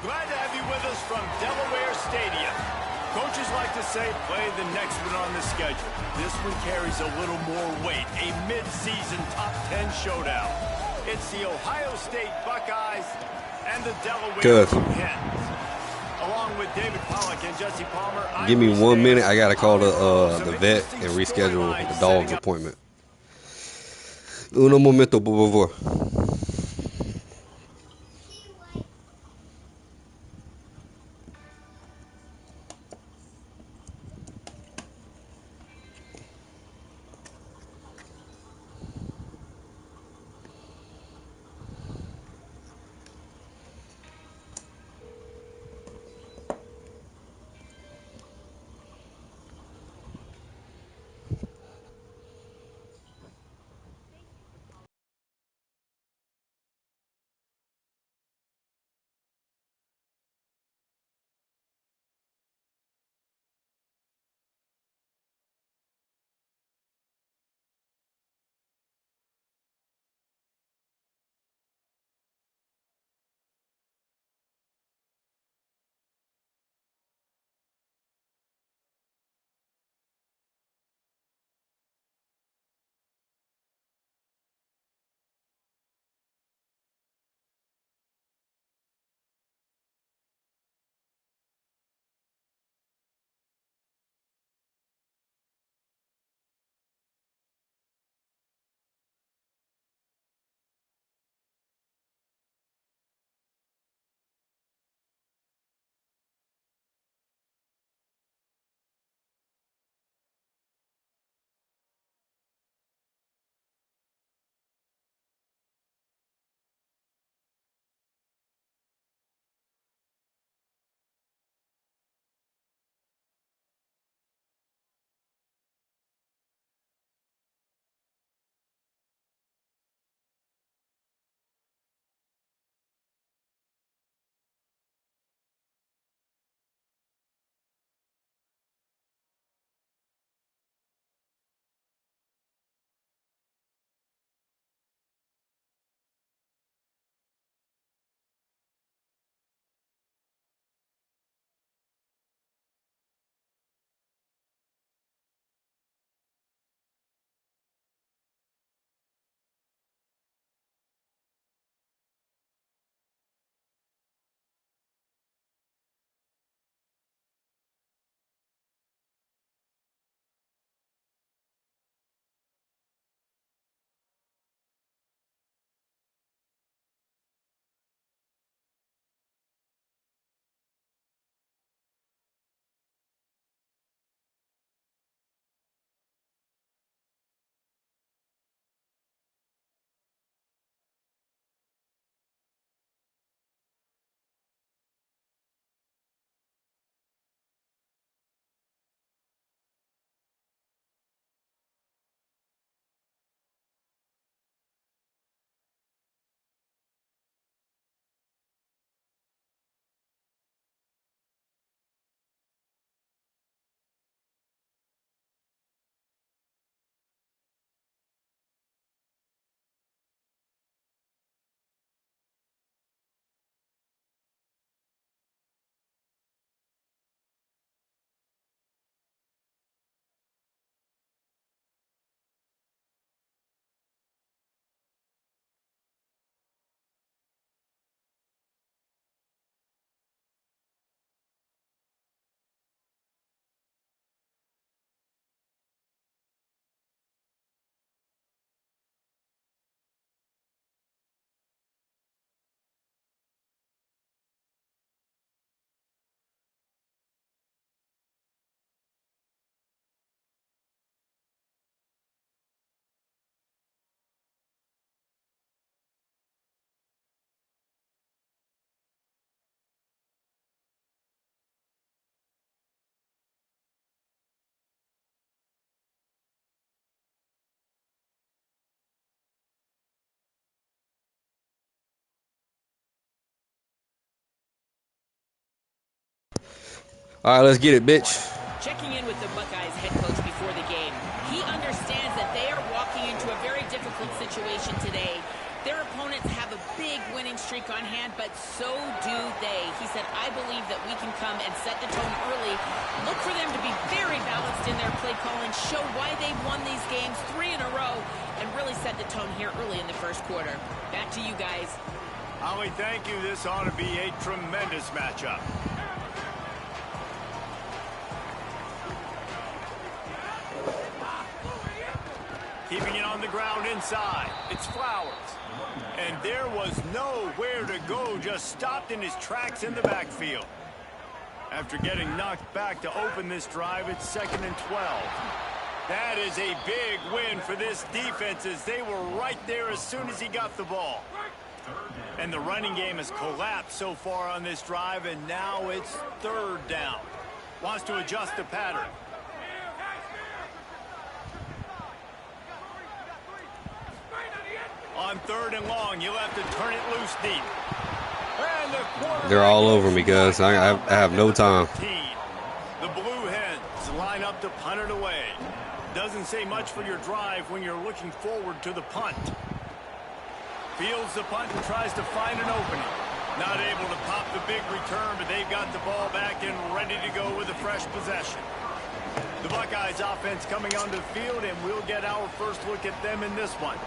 Glad to have you with us from Delaware Stadium. Coaches like to say play the next one on the schedule. This one carries a little more weight, a mid-season top 10 showdown. It's the Ohio State Buckeyes and the Delaware Hens. Along with David Pollack and Jesse Palmer. Give me 1 minute. I gotta call the vet and reschedule the dog's appointment. Uno momento, por favor. All right, let's get it, bitch. Checking in with the Buckeyes head coach before the game. He understands that they are walking into a very difficult situation today. Their opponents have a big winning streak streak on hand, but so do they. He said, I believe that we can come and set the tone early. Look for them to be very balanced in their play calling, show why they've won these games 3 in a row, and really set the tone here early in the first quarter. Back to you guys. Holly, thank you. This ought to be a tremendous matchup. Keeping it on the ground inside. It's Flowers. And there was nowhere to go, just stopped in his tracks in the backfield. After getting knocked back to open this drive, it's 2nd and 12. That is a big win for this defense, as they were right there as soon as he got the ball. And the running game has collapsed so far on this drive, and now it's 3rd down. Wants to adjust the pattern. On 3rd and long, you'll have to turn it loose deep. And they're all over me, guys. I have no time. The Blue Hens line up to punt it away. Doesn't say much for your drive when you're looking forward to the punt. Fields the punt and tries to find an opening. Not able to pop the big return, but they've got the ball back and ready to go with a fresh possession. The Buckeyes offense coming onto the field, and we'll get our first look at them in this one.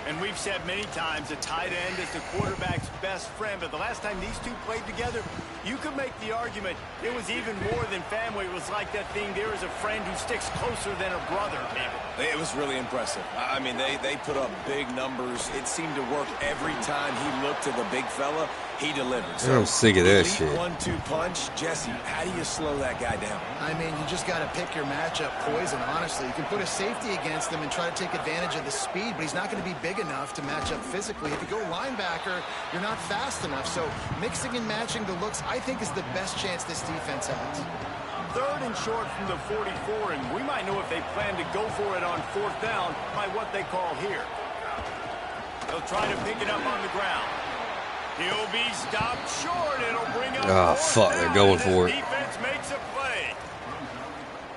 And we've said many times a tight end is the quarterback's best friend, but the last time these two played together, you could make the argument it was even more than family. It was like that thing, there is a friend who sticks closer than a brother, maybe. It was really impressive. I mean, they put up big numbers. It seemed to work every time he looked to the big fella. He delivered. So I'm sick of that shit. 1-2 punch. Jesse, how do you slow that guy down? I mean, you just got to pick your matchup poison, honestly. You can put a safety against him and try to take advantage of the speed, but he's not going to be big enough to match up physically. If you go linebacker, you're not fast enough. So mixing and matching the looks, I think, is the best chance this defense has. 3rd and short from the 44, and we might know if they plan to go for it on 4th down by what they call here. They'll try to pick it up on the ground. He'll be stopped short. It'll bring up. Oh, fuck, they're going for it. Defense makes a play.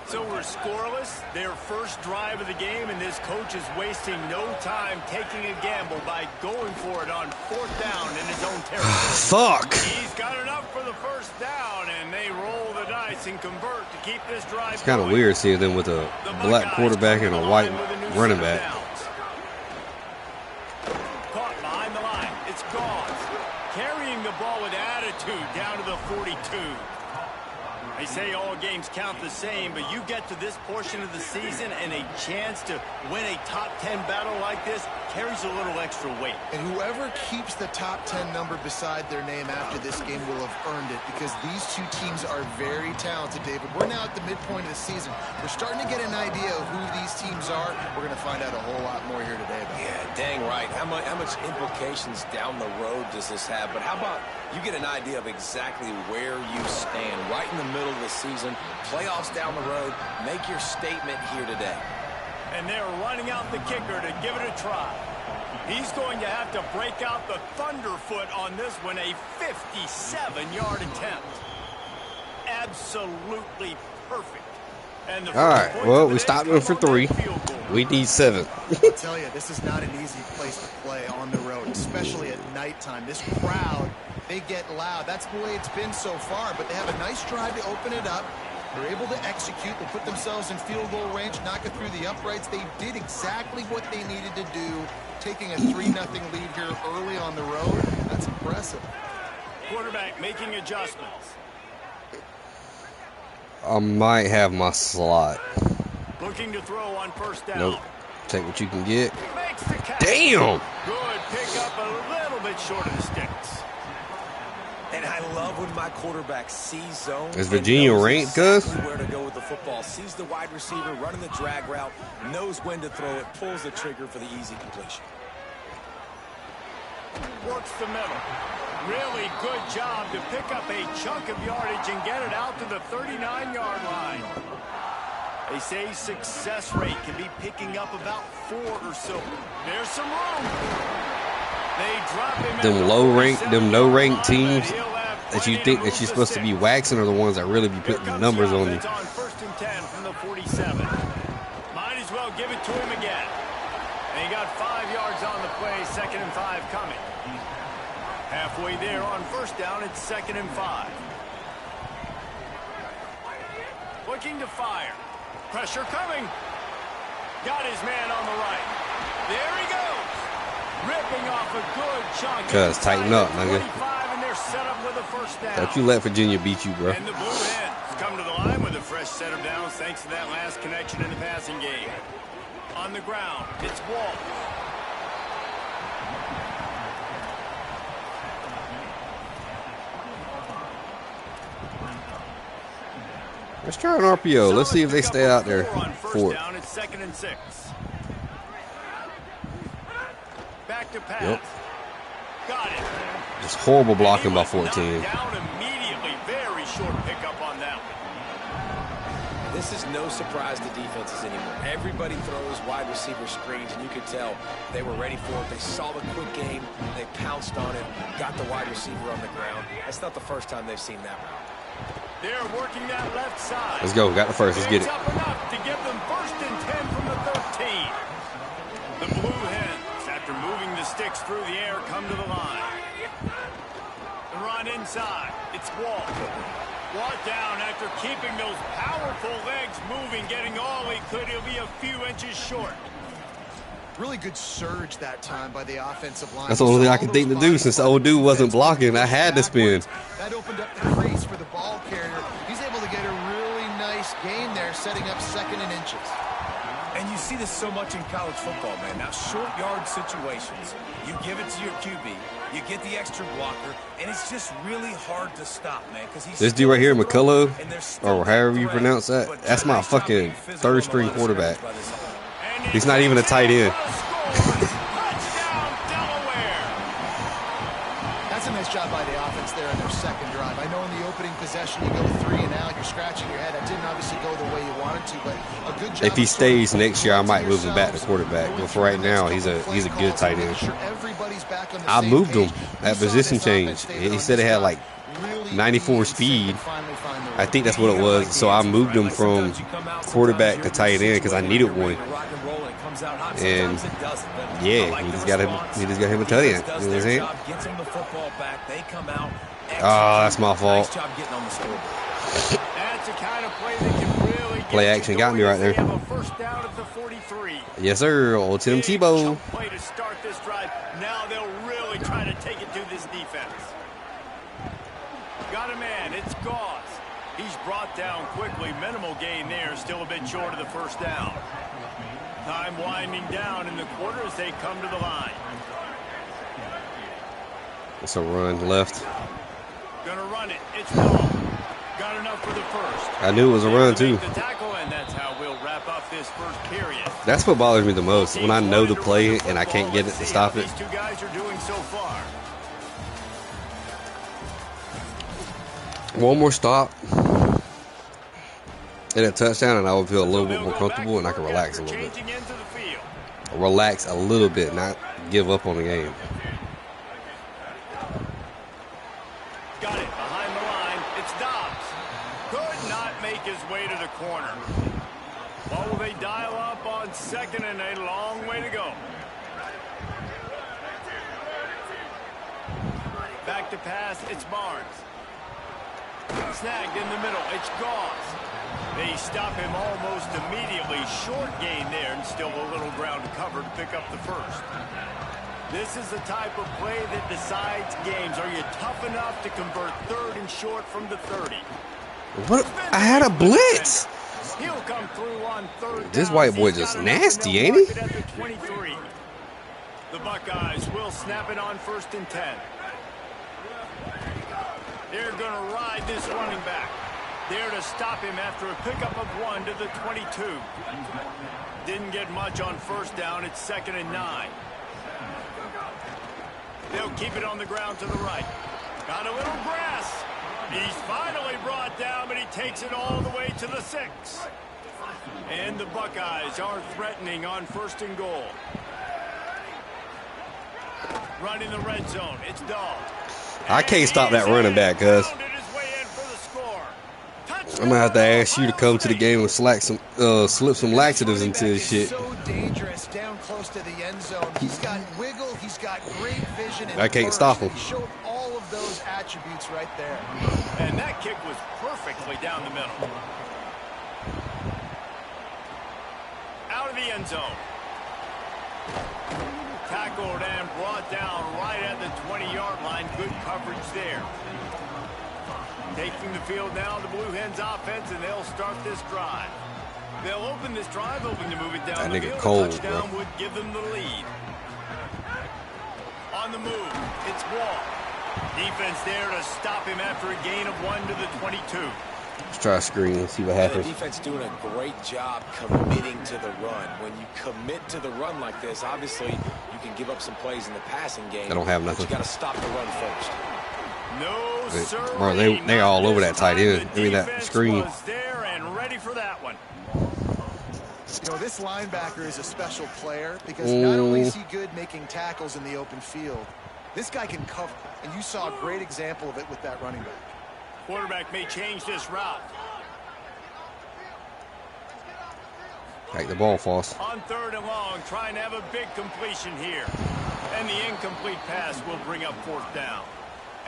So we're scoreless. Their first drive of the game, and this coach is wasting no time taking a gamble by going for it on 4th down in his own territory. Fuck. He's got enough for the first down, and they roll the dice and convert to keep this drive. It's kind of weird seeing them with a black quarterback and a white running back. Caught behind the line. It's Gauze. Carrying the ball with attitude down to the 42. They say all games count the same, but you get to this portion of the season and a chance to win a top 10 battle like this carries a little extra weight. And whoever keeps the top 10 number beside their name after this game will have earned it, because these two teams are very talented, David. We're now at the midpoint of the season. We're starting to get an idea of who these teams are. We're going to find out a whole lot more here today about it. Yeah, dang right. How much implications down the road does this have? But how about you get an idea of exactly where you stand right in the middle of the season, playoffs down the road, make your statement here today. And they're running out the kicker to give it a try. He's going to have to break out the thunderfoot on this one, a 57-yard attempt. Absolutely perfect. And the All right, well, we stopped them for 3. We need 7. I'll tell you, this is not an easy place to play on the road, especially at nighttime. This crowd, they get loud. That's the way it's been so far, but they have a nice drive to open it up. They're able to execute. They put themselves in field goal range, knock it through the uprights. They did exactly what they needed to do, taking a 3-0 lead here early on the road. That's impressive. Quarterback making adjustments. I might have my slot. Looking to throw on 1st down. Nope. Take what you can get. Makes the catch. Damn! Good pick up, a little bit short of the sticks. And I love when my quarterback sees zone. Is Virginia ranked, Gus? Exactly where to go with the football. Sees the wide receiver running the drag route, knows when to throw it, pulls the trigger for the easy completion. Works the middle. Really good job to pick up a chunk of yardage and get it out to the 39-yard line. They say success rate can be picking up about 4 or so. There's some room. They drop him. Them no-ranked teams that you think that you're supposed to be waxing are the ones that really be putting the numbers on you. On 1st and 10 from the 47. Might as well give it to him again. And he got 5 yards on the play. 2nd and 5 coming. Halfway there on first down, it's 2nd and 5. Looking to fire. Pressure coming. Got his man on the right. There he goes. Ripping off a good chunk. Cuz, tighten up, nigga. And they're set up with a first down. Don't you let Virginia beat you, bro. And the Blue Hens come to the line with a fresh set of downs thanks to that last connection in the passing game. On the ground, it's Walt. Let's try an RPO. Let's see if they stay out there for it. Down, it's 2nd and 6. Back to pass. Yep. Got it. Just horrible blocking by 14. Down immediately. Very short pickup on that one. This is no surprise to defenses anymore. Everybody throws wide receiver screens, and you could tell they were ready for it. They saw the quick game. They pounced on it, got the wide receiver on the ground. That's not the first time they've seen that route. They're working that left side. Let's go. Got the first. Let's get it. Up enough to give them 1st and 10 from the 13. The Blue Hens, after moving the sticks through the air, come to the line. The run inside. It's Walt. Brought down after keeping those powerful legs moving, getting all he could. He'll be a few inches short. Really good surge that time by the offensive line. That's the only thing I can think to do since the old dude wasn't blocking. I had to spin. That opened up the crease for the ball carrier. He's able to get a really nice gain there, setting up 2nd and inches. And you see this so much in college football, man. Now, short yard situations, you give it to your QB, you get the extra blocker, and it's just really hard to stop, man. This dude right here, McCullough, or however you pronounce that, that's my fucking 3rd string quarterback. He's not even a tight end. That's a nice job by the offense there in their 2nd drive. I know in the opening possession you go 3 and out, you're scratching your head. That didn't obviously go the way you wanted to, but a good job. If he stays next year, I might move him back to quarterback. But for right now, he's a good tight end. I moved him at position change. He said it had like 94 speed. I think that's what it was. So I moved him from quarterback to tight end because I needed one. And yeah, he just got him a tight end. You know what I'm saying? Oh, that's my fault. Play action got me right there. Yes, sir. Old Tim Tebow. Play to start this drive. Now they'll really try to take it to this defense. Got a man. It's Gauze. He's brought down quickly. Minimal gain there. Still a bit short of the 1st down. Time winding down in the quarter as they come to the line. It's a run left. Gonna run it. It's Ball. Got enough for the 1st. I knew it was a run too. The tackle, and that's how we'll wrap up this 1st period. That's what bothers me the most, when I know the play and I can't get it to stop it. These two guys are doing so far. One more stop and a touchdown, and I would feel a little bit more comfortable and I can relax a little bit. Relax a little bit, not give up on the game. Got it behind the line. It's Dobbs. Could not make his way to the corner. What will they dial up on 2nd and a long way to go? Back to pass. It's Barnes. Snagged in the middle. It's Gauze. They stop him almost immediately. Short gain there and still a little ground to cover to pick up the 1st. This is the type of play that decides games. Are you tough enough to convert 3rd and short from the 30? What? I had a blitz. He'll come through on 3rd. This white boy just nasty, ain't he? The Buckeyes will snap it on 1st and 10. They're going to ride this running back. There to stop him after a pickup of 1 to the 22. Didn't get much on 1st down. It's 2nd and 9. They'll keep it on the ground to the right. Got a little grass. He's finally brought down, but he takes it all the way to the 6. And the Buckeyes are threatening on 1st and goal. Right in the red zone. It's Dahl. I can't stop that running back, cuz. I'm gonna have to ask you to come to the game and slip some laxatives into this shit. So dangerous down close to the end zone. He's got wiggle, he's got great vision. And I can't burst. stop him. He showed all of those attributes right there. And that kick was perfectly down the middle. Out of the end zone. Tackled and brought down right at the 20-yard line. Good coverage there. Taking the field now, the Blue Hens offense, and they'll start this drive. They'll open this drive, hoping to move it down the field. Cold, a touchdown bro. would give them the lead. On the move, it's Wall. Defense there to stop him after a gain of 1 to the 22. Let's try a screen and see what happens. The defense doing a great job committing to the run. When you commit to the run like this, obviously you can give up some plays in the passing game. They don't have nothing. But you got to stop the run first. No, sir. Bro, they all over that tight end. I mean, that screen. Was there and ready for that one. You know, this linebacker is a special player because not only is he good making tackles in the open field, this guy can cover. And you saw a great example of it with that running back. Quarterback may change this route. Take the ball, Foss. On 3rd and long, trying to have a big completion here. And the incomplete pass will bring up 4th down.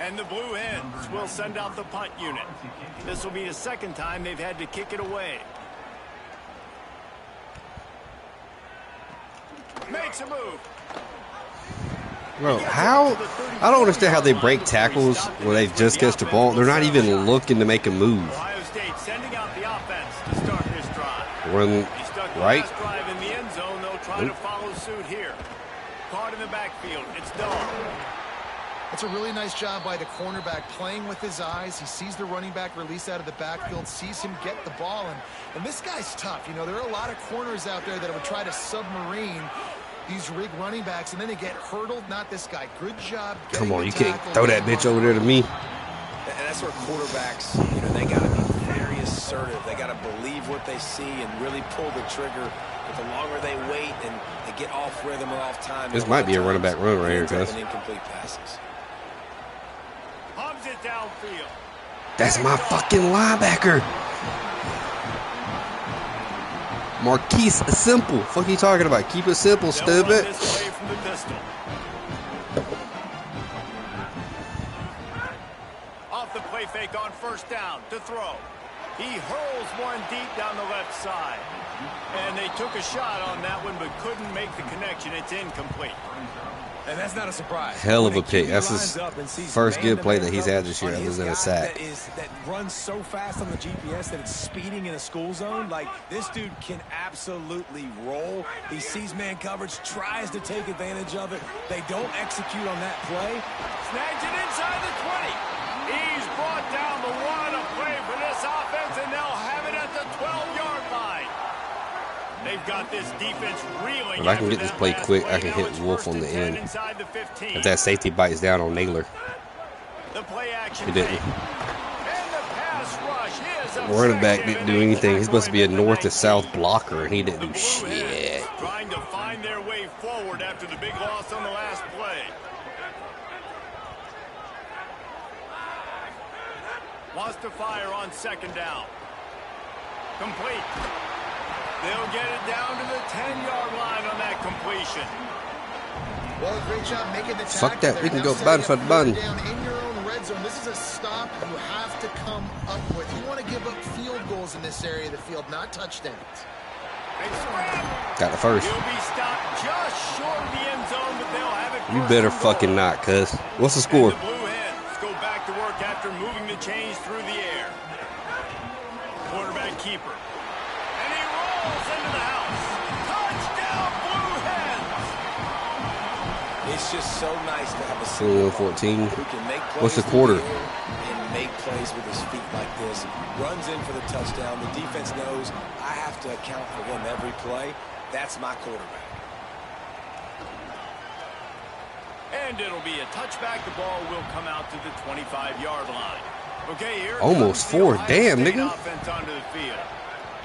And the Blue Hens will send out the punt unit. This will be the 2nd time they've had to kick it away. Makes a move. Bro, how? I don't understand how they break tackles when they just catch the ball. They're not even looking to make a move. Ohio State sending out the offense to start this drive. Run right. Last drive in the end zone. They'll try to follow suit here. Caught in the backfield. It's Dahl. It's a really nice job by the cornerback playing with his eyes. He sees the running back release out of the backfield, sees him get the ball, and this guy's tough. You know, there are a lot of corners out there that would try to submarine these rig running backs, and then they get hurdled. Not this guy. Good job. Come on, you can't throw that bitch over there to me. And that's where quarterbacks, you know, they got to be very assertive. They got to believe what they see and really pull the trigger. But the longer they wait and they get off rhythm or off time, this might be a running back run right here, guys. Incomplete passes. Hubs it downfield. That's my fucking linebacker. Marquise Simple. Fuck are you talking about? Keep it simple, stupid. From the pistol. Off the play fake on 1st down to throw. He hurls one deep down the left side. And they took a shot on that one but couldn't make the connection. It's incomplete. And that's not a surprise. Hell of a pick. That's his first good play that he's had this year other than a sack. That runs so fast on the GPS that it's speeding in a school zone. Like, this dude can absolutely roll. He sees man coverage, tries to take advantage of it. They don't execute on that play. Snags it inside the 20. He's brought down the one to play for this offense, and they'll have it at the 12-yard line. They've got this defense reeling. If I can get this play quick, I can hit Wolf on the end. If that safety bites down on Naylor. He didn't. Running back didn't do anything. He's supposed to be a north to south blocker, and he didn't do shit. Trying to find their way forward after the big loss on the last play. Wants to fire on 2nd down. Complete. They'll get it down to the 10-yard line on that completion. Well, great job making the tackle. Fuck that. We can go bun for bun. Down in your own red zone. This is a stop you have to come up with. You want to give up field goals in this area of the field, not touchdowns. Got the first. He'll be stopped just short of the end zone, but they'll have it. You better fucking not, cuz. What's the score? And the Blue Hens go back to work after moving the chains through the air. Quarterback keeper. And he rolls into the house. Touchdown, Blue Hens! It's just so nice to have a 14. who can make plays What's the quarter? and make plays with his feet like this. Runs in for the touchdown. The defense knows I have to account for him every play. That's my quarterback. And it'll be a touchback. The ball will come out to the 25-yard line. Okay, here almost 4. Damn, nigga. Offense onto the field.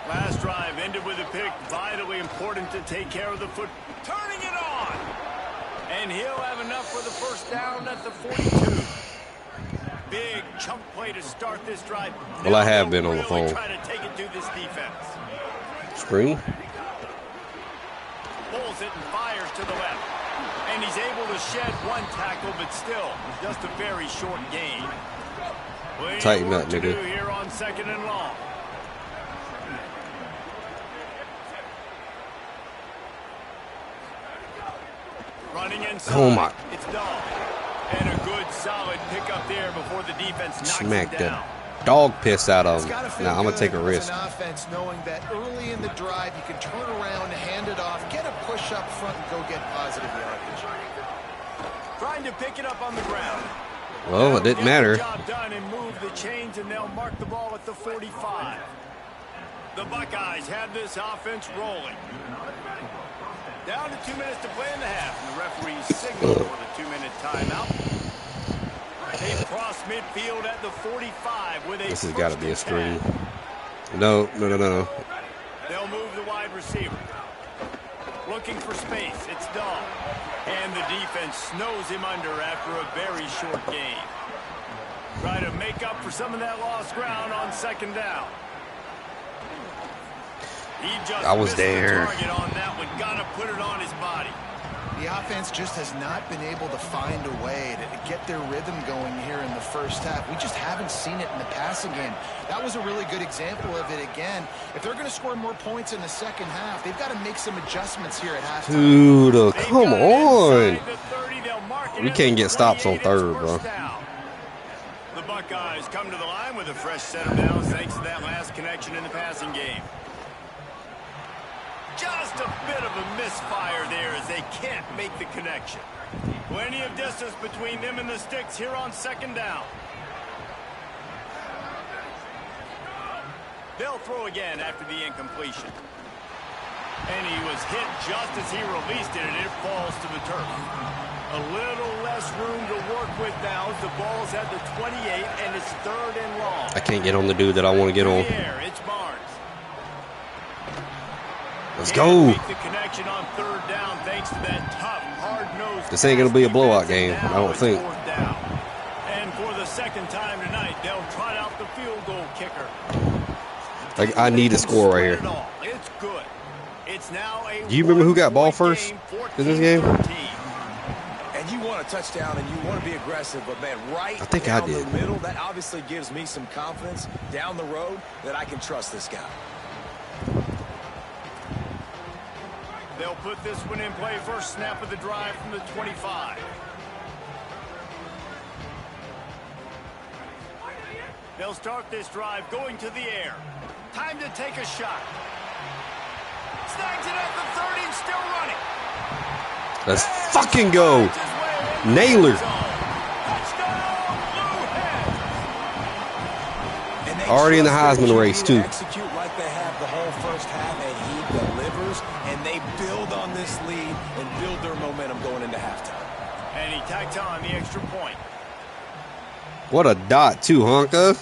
Last drive ended with a pick. Vitally important to take care of the foot. Turning it on. And he'll have enough for the 1st down at the 42. big chunk play to start this drive. Well, I have been on the phone. Try to take it to this defense. Screen. Pulls it and fires to the left. And he's able to shed one tackle, but still, just a very short gain. Tighten up, nigga. Here on 2nd and long. Running inside. Oh my. It's Dahl. And a good solid pickup there before the defense knocks Smack it the down. dog piss out of him. Now I'm going to take a risk. An offense knowing that early in the drive you can turn around, hand it off, get a push up front, and go get positive yardage. Trying to pick it up on the ground. Well, it didn't matter. Job done and move the chains, and they'll mark the ball at the 45. The Buckeyes have this offense rolling. Down to 2 minutes to play in the half, and the referee's signal for the 2-minute timeout. They've crossed midfield at the 45 with a This has got to be a first screen. and 10. No. They'll move the wide receiver. Looking for space. It's Dahl. And the defense snows him under after a very short gain. Try to make up for some of that lost ground on 2nd down. He just I was missed there. the target on that one. Gotta put it on his body. The offense just has not been able to find a way to get their rhythm going here in the first half. We just haven't seen it in the passing game. That was a really good example of it again. If they're going to score more points in the second half, they've got to make some adjustments here at halftime. Dude, come on. We can't get stops on 3rd, bro. The Buckeyes come to the line with a fresh set of downs thanks to that last connection in the passing game. Just a bit of a misfire there as they can't make the connection. Plenty of distance between them and the sticks here on 2nd down. They'll throw again after the incompletion. And he was hit just as he released it, and it falls to the turf. A little less room to work with now as the ball's at the 28, and it's 3rd and long. I can't get on the dude that I want to get on. It's Barnes. Let's go. Make the connection on 3rd down thanks to that tough, hard-nosed. This ain't going to be a blowout game, I don't think. And for the 2nd time tonight, they'll trot out the field goal kicker. Like, I need a score right here. It's good. It's now a Do you remember who got ball first in this game? And you want a touchdown and you want to be aggressive, but man, right I think down I did. the middle, that obviously gives me some confidence down the road that I can trust this guy. They'll put this one in play. First snap of the drive from the 25. They'll start this drive going to the air. Time to take a shot. Snags it at the 30 and still running. Let's fucking go. Naylor. Already in the Heisman race, too. Execute like they have the whole first half, and he delivers, and they build on this lead and build their momentum going into halftime. And he tacks on the extra point. What a dot, too, Honka.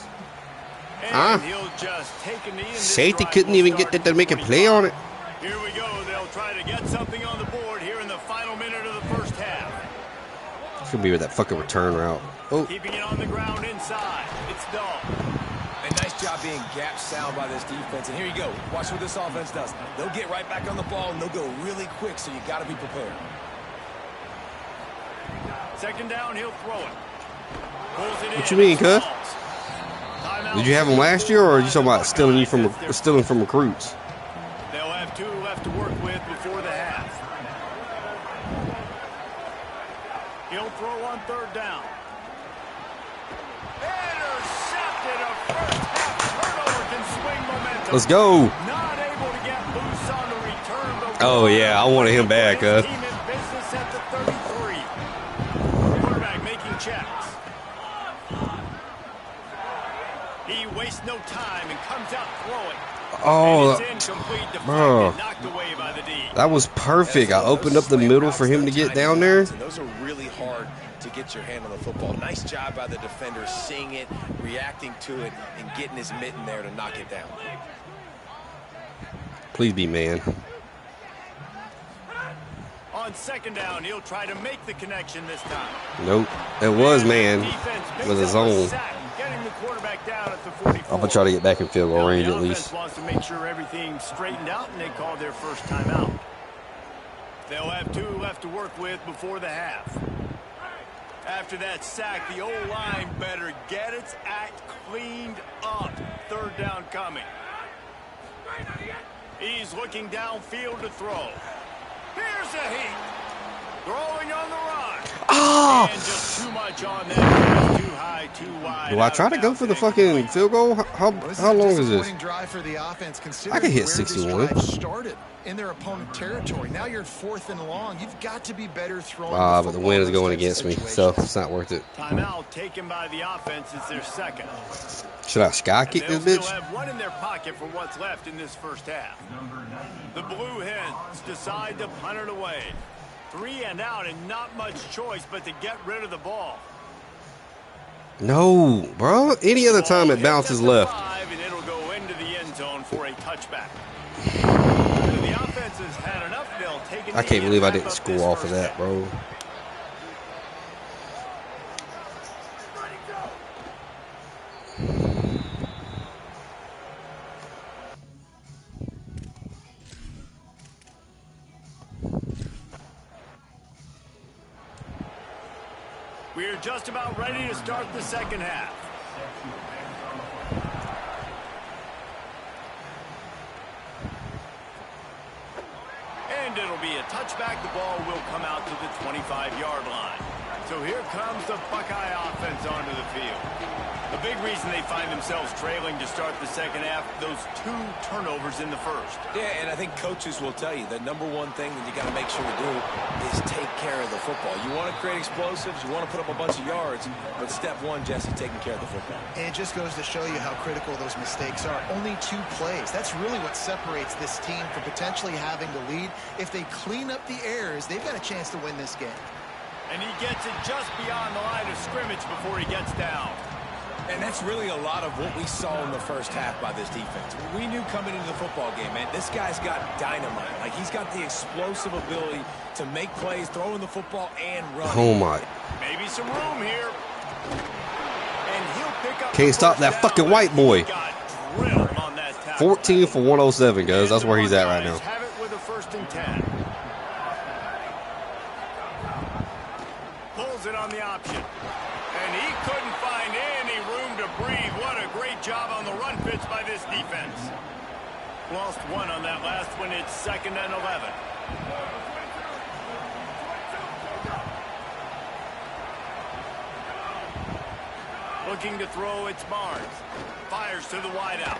And he'll just take a knee, and this Safety drive couldn't will even start get that to at make a play 25. on it. Here we go. They'll try to get something on the board here in the final minute of the first half. Should be with that fucking return route. Oh, Keeping it on the ground inside. It's Dahl. And nice job being gap sound by this defense. And here you go. Watch what this offense does. They'll get right back on the ball, and they'll go really quick, so you got to be prepared. 2nd down, he'll throw it. Pulls it What in. you mean, cuz? Timeout. Did you have him last year, or are you talking about stealing from recruits? They'll have 2 left to work with before the half. He'll throw on 3rd down. Intercepted. A first half turnover can swing momentum. Let's go. Not able to get loose on the return. But Oh, yeah, I wanted him back, his team in business at the 33. Quarterback making checks. He wastes no time and comes out throwing. Oh, And it's incomplete, deflected, bro. knocked away by the D. That was perfect. I opened up the middle for him to get down there. Those are really hard to get your hand on the football. Nice job by the defender seeing it, reacting to it, and getting his mitten there to knock it down. Please be man. On On second down, he'll try to make the connection this time. Nope. It was man with a zone. Getting the quarterback down at the 44. I'm going to try to get back in field goal range The at least. offense wants to make sure everything's straightened out, and they call their first timeout. They'll have 2 left to work with before the half. After that sack, the O-line better get its act cleaned up. Third down coming. He's looking downfield to throw. Here's a heat. Throwing on the run. Oh! And just too much on that. Too high, too wide. Do I try to go for the fucking field goal? How long is this? Drive for the offense, I can hit 61. Started in their opponent territory. Now you're 4th and long. You've got to be better throwing. But the wind is going against me, so it's not worth it. Timeout taken by the offense. It's their second. Should I sky kick this bitch? They'll have 1 in their pocket for what's left in this first half. The Blue Hens decide to punt it away. 3 and out, and not much choice but to get rid of the ball. No, bro. Any other time it bounces left. 5, and it'll go into the end zone for a touchback. The offense has had enough. They'll take it. I can't believe I didn't score off of that, bro. We're just about ready to start the second half. And it'll be a touchback. The ball will come out to the 25-yard line. So here comes the Buckeye offense onto the field. A big reason they find themselves trailing to start the second half, those 2 turnovers in the first. Yeah, and I think coaches will tell you the number one thing that you got to make sure to do is take care of the football. You want to create explosives, you want to put up a bunch of yards, but step 1, Jesse, taking care of the football. And it just goes to show you how critical those mistakes are. Only 2 plays. That's really what separates this team from potentially having the lead. If they clean up the errors, they've got a chance to win this game. And he gets it just beyond the line of scrimmage before he gets down. And that's really a lot of what we saw in the first half by this defense. We knew coming into the football game, man, this guy's got dynamite. Like, he's got the explosive ability to make plays, throwing the football, and running. Oh, my. Maybe some room here. And he'll pick up. Can't stop that fucking white boy. 14 for 107, guys. That's where he's at right now. Have it with a 1st and 10. Pulls it on the option. And he couldn't find any room to breathe. What a great job on the run pitch by this defense. Lost 1 on that last one. It's 2nd and 11. Looking to throw, it's Barnes. Fires to the wideout.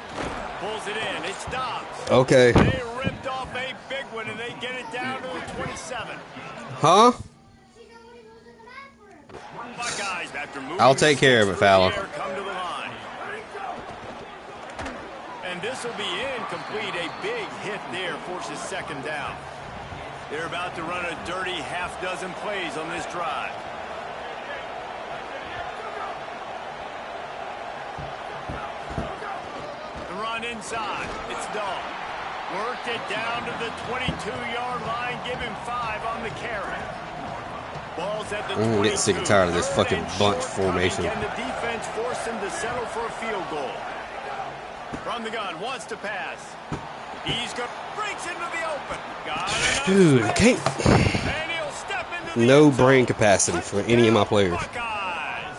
Pulls it in. It's Dobbs. Okay. They ripped off a big one, and they get it down to the 27. Huh? Buckeyes, after moving I'll take care of it, Fowler. come to the line. And this will be incomplete. A big hit there forces 2nd down. They're about to run a dirty half-dozen plays on this drive. The run inside. It's Dahl. Worked it down to the 22-yard line. Give him 5 on the carry. Ball's at the 22. I'm getting sick and tired of this fucking bunch formation. Can the defense force him to settle for a field goal? From the gun, wants to pass. He's going, breaks into the open. Got Dude, I can't. and he'll step into the No end zone. brain capacity for any of my players. Buckeyes.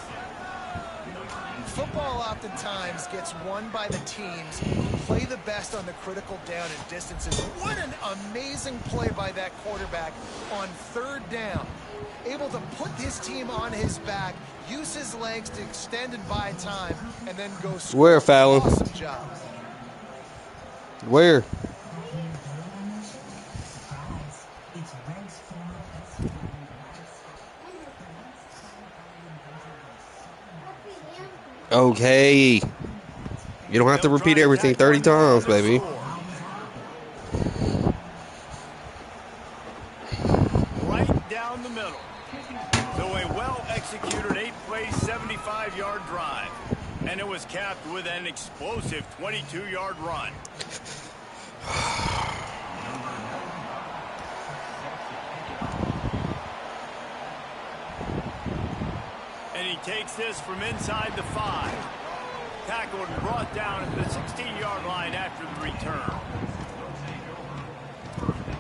Football oftentimes gets won by the teams who play the best on the critical down and distances. What an amazing play by that quarterback on 3rd down. Able to put his team on his back, use his legs to extend and buy time, and then go score. Where, Fallon? Awesome job. Where? Okay. You don't have to repeat everything 30 times, baby. Right down the middle. So a well-executed 8-play, 75-yard drive. And it was capped with an explosive 22-yard run. takes this from inside the 5. Tackled and brought down at the 16-yard line after the return.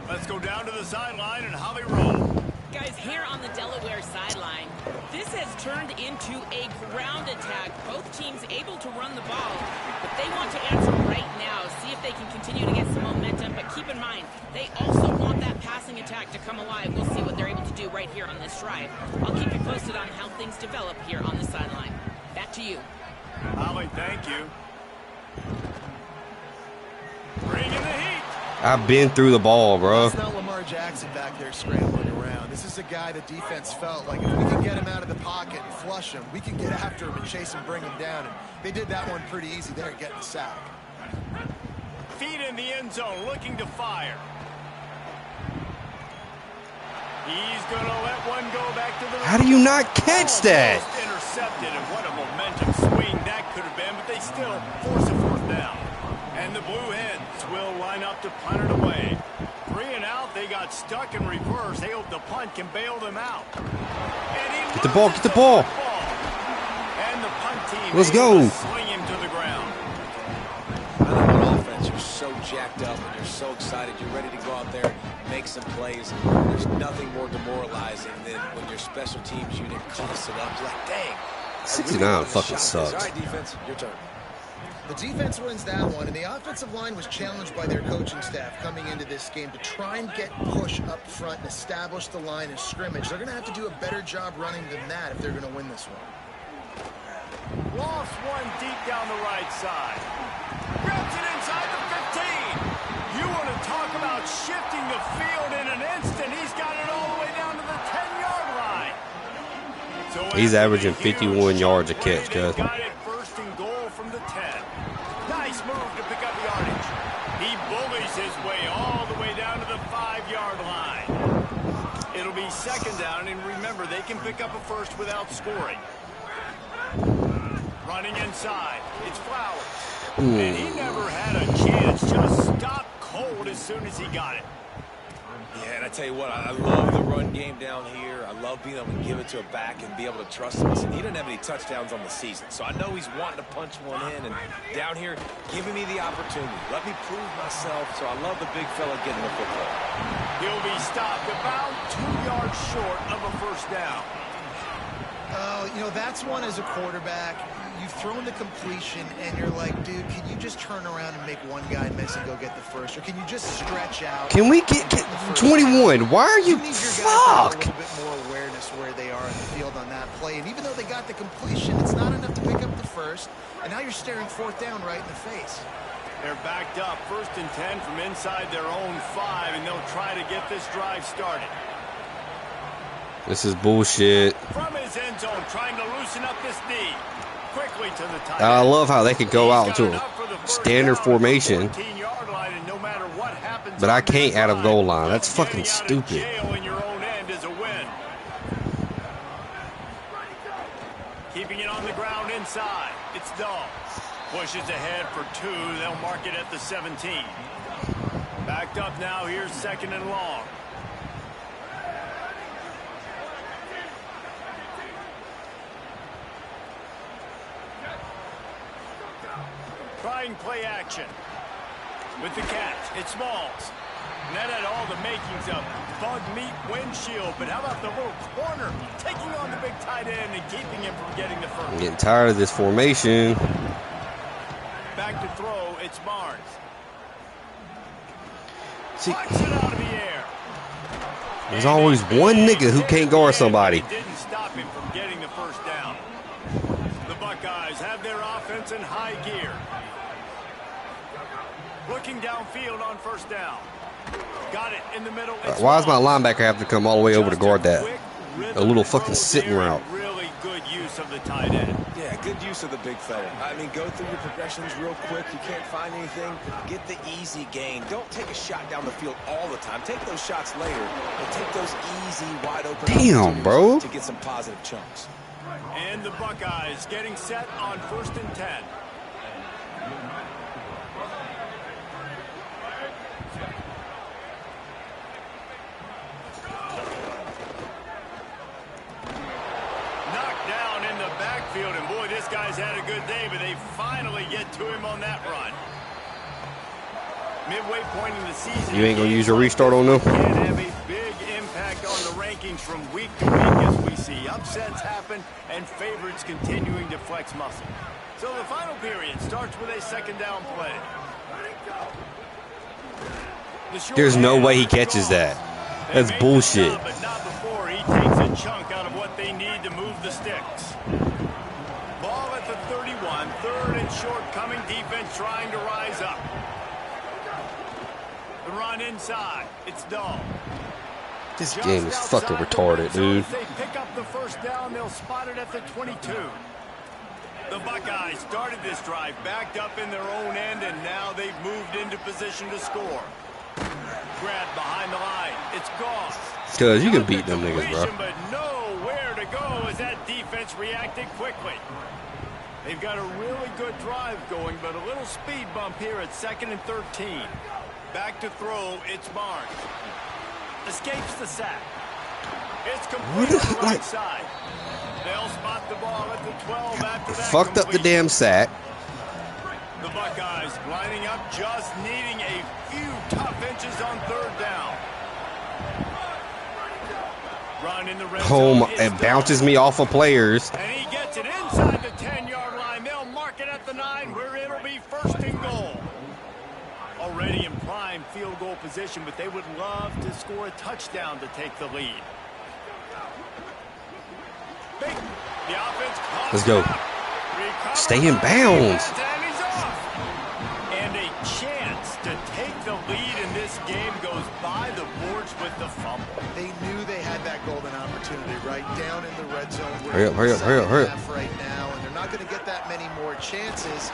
Let's go down to the sideline and how they roll. Guys, here on the Delaware sideline, this has turned into a ground attack. Both teams able to run the ball, but they want to answer right now, see if they can continue to get some momentum. But keep in mind, they also want that passing attack to come alive. We'll see what they're able to do right here on this drive. I'll keep you posted on how things develop here on the sideline. Back to you. Holly, thank you. Bring in the heat. I've been through the ball, bro. It's not Lamar Jackson back there scrambling around. This is a guy the defense felt like if we can get him out of the pocket and flush him, we can get after him and chase him, bring him down. And they did that one pretty easy there, getting the sack. Feet in the end zone, looking to fire. He's going to let one go back to the... How do you not catch that? Almost intercepted, and what a momentum swing that could have been, but they still force a 4th down. And the Blue Hens will line up to punt it away. 3 and out, they got stuck in reverse. They hope the punt can bail them out. Get the ball, get the ball. And the punt team Let's go. Swing him to the ground. I know on offense, you're so jacked up and you're so excited. You're ready to go out there, make some plays. There's nothing more demoralizing than when your special teams unit coughs it up. You're like, dang. 69 fucking sucks. All right, defense, your turn. The defense wins that one, and the offensive line was challenged by their coaching staff coming into this game to try and get push up front and establish the line of scrimmage. They're going to have to do a better job running than that if they're going to win this one. Lost one deep down the right side. Grabs it inside the 15. You want to talk about shifting the field in an instant. He's got it all the way down to the 10-yard line. So he's averaging 51 yards a catch, cuz. Got it first and goal from the 10. Nice move to pick up yardage. He bullies his way all the way down to the 5-yard line. It'll be 2nd down, and remember, they can pick up a first without scoring. Running inside, it's Flowers. And he never had a chance, just stopped cold as soon as he got it. Yeah, and I tell you what, I love the run game down here. I love being able to give it to a back and be able to trust him. Listen, he doesn't have any touchdowns on the season, so I know he's wanting to punch one in. And down here, giving me the opportunity. Let me prove myself, so I love the big fella getting the football. He'll be stopped about 2 yards short of a 1st down. You know, that's one as a quarterback. You've thrown the completion, and you're like, dude, can you just turn around and make one guy miss and go get the first? Or can you just stretch out? Can we get 21? Why are you... Need your guys to Fuck! have a little bit more awareness where they are in the field on that play. And even though they got the completion, it's not enough to pick up the first. And now you're staring 4th down right in the face. They're backed up 1st and 10 from inside their own 5, and they'll try to get this drive started. This is bullshit. From his end zone, trying to loosen up this knee. Quickly to the tight end. I love how they could go out into a standard formation, but I can't out of goal line. That's fucking stupid. Keeping it on the ground inside. It's Dahl. Pushes ahead for 2. They'll mark it at the 17. Backed up now. Here's 2nd and long. Trying play action. With the catch, it's Smalls. And that had all the makings of bug meat windshield. But how about the little corner taking on the big tight end and keeping him from getting the first? I'm getting tired of this formation. Back to throw, it's Barnes. See, Flicks it out of the air. there's always one nigga who can't guard somebody. Didn't stop him from getting the 1st down. The Buckeyes have their offense in high gear. Looking downfield on 1st down. Got it in the middle. Why does my linebacker have to come all the way over to guard that? A little fucking sitting route. Really good use of the tight end. Yeah, good use of the big fella. I mean, go through your progressions real quick. You can't find anything. Get the easy gain. Don't take a shot down the field all the time. Take those shots later, but take those easy, wide open Damn, bro. to get some positive chunks. And the Buckeyes getting set on 1st and 10. good day, but they finally get to him on that run. Midway point in the season. You ain't gonna use your restart on them? Can have a big impact on the rankings from week to week as we see upsets happen and favorites continuing to flex muscle. So the final period starts with a second down play. There's no way he catches that. That's bullshit. But not before he takes a chunk out of what they need to move the sticks. Ball at the 31, third and short, coming defense trying to rise up. The run inside. It's Dahl. This game is fucking retarded, dude. They pick up the first down. They'll spot it at the 22. The Buckeyes started this drive backed up in their own end, and now they've moved into position to score. Grabbed behind the line. It's gone. Cause you can beat them niggas, bro. But nowhere to go as that defense reacted quickly. They've got a really good drive going, but a little speed bump here at 2nd and 13. Back to throw, it's Barnes. Escapes the sack. It's complete on the right side. They'll spot the ball at the 12 after that. Fucked up the damn sack. The Buckeyes lining up, just needing a few tough inches on third down. Run in the red zone. It bounces me off of players. And he gets it inside the 10-yard line. They'll mark it at the 9 where it'll be first and goal. Already in prime field goal position, but they would love to score a touchdown to take the lead. The offense. Let's go. Stay in bounds. And a chance to take the lead in this game goes by the boards with the fumble. They knew they had that golden opportunity right down in the red zone. Hurry up. Right now, and they're not going to get that many more chances.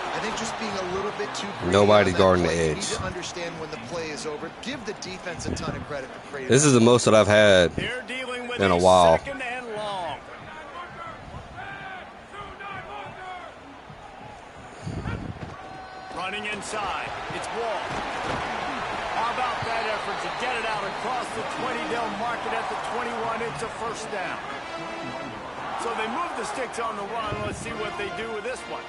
I think just being a little bit too greedy. Nobody's guarding the edge. You need to understand when the play is over. Give the defense a ton of credit for creating. This is the most that I've had in a while. Second and long. Running inside. It's Wall. How about that effort to get it out across the 20? They'll mark it at the 21. It's a first down. So they move the sticks on the run. Let's see what they do with this one.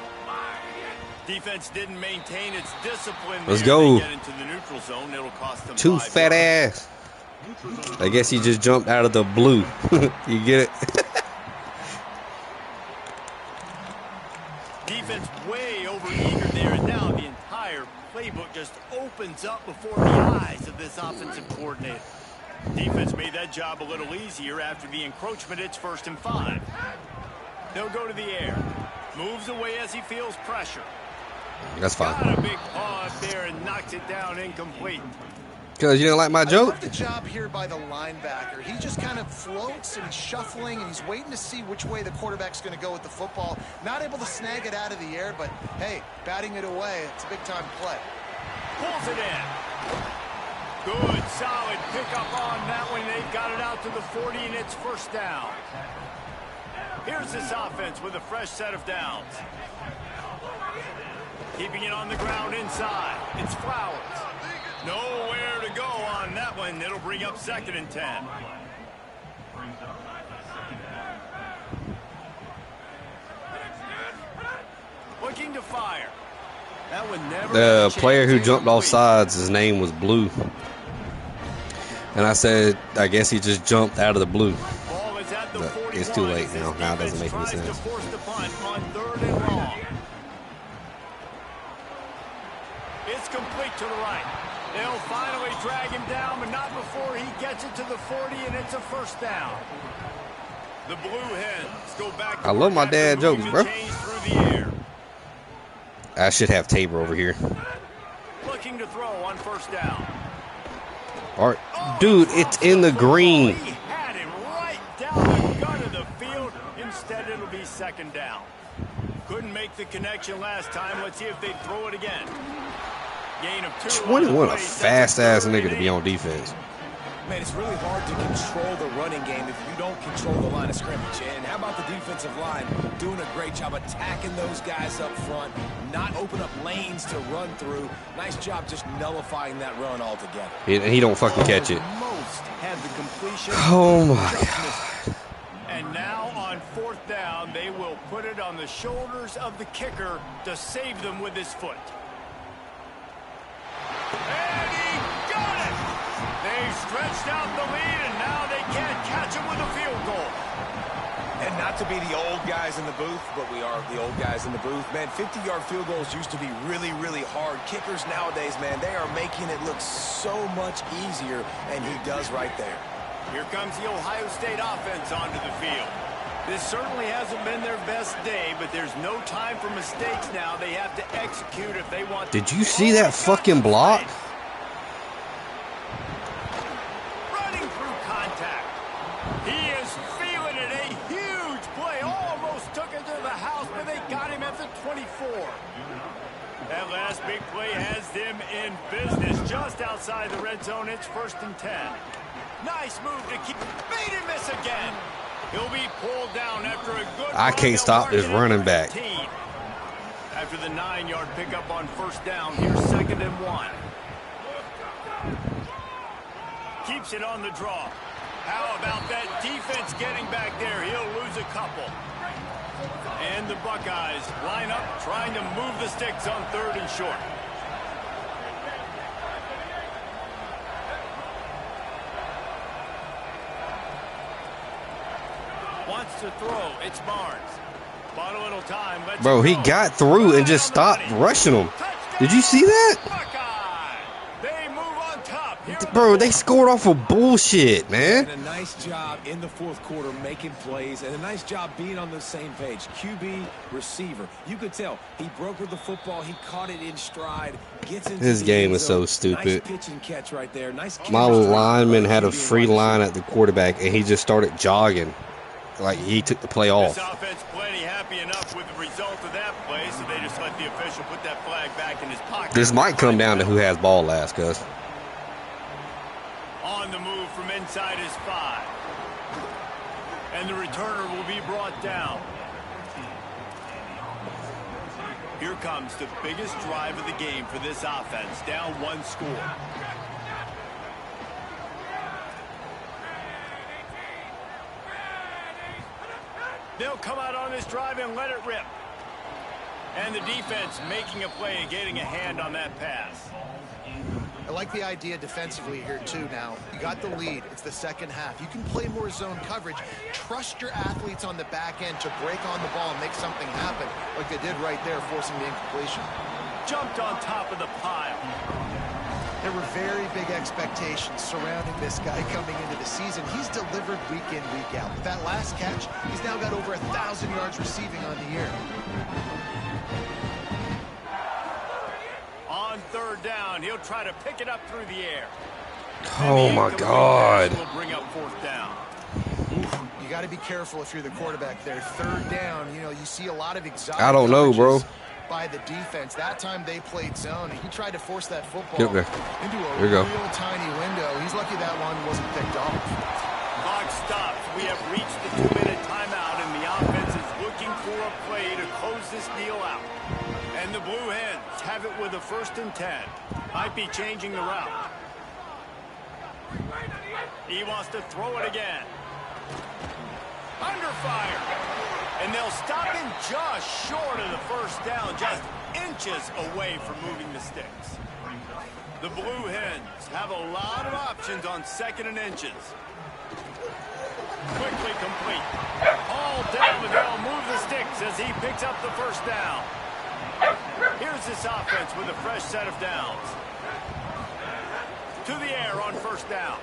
Defense didn't maintain its discipline. Let's go. Get into the neutral zone. It'll cost them Too fat ass. I guess he just jumped out of the blue. You get it? Defense way over eager there, and now the entire playbook just opens up before the eyes of this offensive coordinator. Defense made that job a little easier after the encroachment. It's 1st and 5. They'll go to the air. Moves away as he feels pressure. That's fine. Got a big paw up there and knocks it down incomplete. Because you didn't like my joke? I love the job here by the linebacker. He just kind of floats and he's shuffling and he's waiting to see which way the quarterback's going to go with the football. Not able to snag it out of the air, but hey, batting it away, it's a big-time play. Pulls it in. Good, solid pickup on that one. They've got it out to the 40, and it's first down. Here's this offense with a fresh set of downs. Keeping it on the ground inside. It's Flowers. Nowhere to go on that one. It'll bring up 2nd and 10. Looking to fire. That one never. The player who jumped off sides, his name was Blue. And I said, I guess he just jumped out of the blue. But it's too late now. Now it doesn't make any sense. Force the punt on 3rd and long. It's complete to the right. They'll finally drag him down, but not before he gets it to the 40, and it's a first down. The Blue Hens go back. I love my dad jokes, bro. Through the air. I should have Tabor over here. Looking to throw on first down. All right. Dude, it's in the green. He had him right down the gut of the field. Instead, it'll be 2nd down. Couldn't make the connection last time. Let's see if they throw it again. Gain of 2. 21, a fast-ass nigga to be on defense. Man, it's really hard to control the running game if you don't control the line of scrimmage. And how about the defensive line doing a great job attacking those guys up front, not open up lanes to run through. Nice job just nullifying that run altogether. He don't fucking catch it. Most had the completion. Oh, my God. And now on 4th down, they will put it on the shoulders of the kicker to save them with his foot. And he got it! They stretched out the lead, and now they can't catch him with a field goal. And not to be the old guys in the booth, but we are the old guys in the booth. Man, 50-yard field goals used to be really, really hard. Kickers nowadays, man, they are making it look so much easier, and he does right there. Here comes the Ohio State offense onto the field. This certainly hasn't been their best day, but there's no time for mistakes now. They have to execute if they want. Did you see that fucking block? Running through contact. He is feeling it. A huge play. Almost took it to the house, but they got him at the 24. That last big play has them in business just outside the red zone. It's 1st and 10. Nice move to keep. Made him miss again. He'll be pulled down after a good. I can't stop this running back. After the 9-yard pickup on 1st down, here's 2nd and 1. Keeps it on the draw. How about that defense getting back there? He'll lose a couple. And the Buckeyes line up trying to move the sticks on 3rd and short. Wants to throw. It's Barnes. Bought a little time. Bro, he got through and just stopped rushing him. Did you see that? They move on top. Bro, they scored off of bullshit, man. And a nice job in the 4th quarter making plays, and a nice job being on the same page. QB, receiver. You could tell he broke with the football. He caught it in stride. Gets into This game is so stupid. My lineman had a free line at the quarterback, and he just started jogging. Like he took the play off. This offense plenty happy enough with the result of that play, so they just let the official put that flag back in his pocket. This might come down to who has ball last, cuz. On the move from inside his 5. And the returner will be brought down. Here comes the biggest drive of the game for this offense. Down 1 score. They'll come out on this drive and let it rip. And the defense making a play, getting a hand on that pass. I like the idea defensively here, too, now. You got the lead. It's the 2nd half. You can play more zone coverage. Trust your athletes on the back end to break on the ball and make something happen, like they did right there, forcing the incompletion. Jumped on top of the pile. There were very big expectations surrounding this guy coming into the season. He's delivered week in, week out. With that last catch, he's now got over 1,000 yards receiving on the year. On 3rd down, he'll try to pick it up through the air. Oh my God. Will bring up 4th down. You got to be careful if you're the quarterback there. 3rd down, you know, you see a lot of exotic I don't know, bro. By the defense. That time they played zone. He tried to force that football into a real tiny window. He's lucky that one wasn't picked off. Clock stops. We have reached the 2-minute timeout, and the offense is looking for a play to close this deal out. And the Blue Hens have it with a 1st and 10. Might be changing the route. He wants to throw it again. Under fire. And they'll stop him just short of the 1st down, just inches away from moving the sticks. The Blue Hens have a lot of options on 2nd and inches. Quickly complete. All down, but they'll move the sticks as he picks up the 1st down. Here's this offense with a fresh set of downs. To the air on 1st down.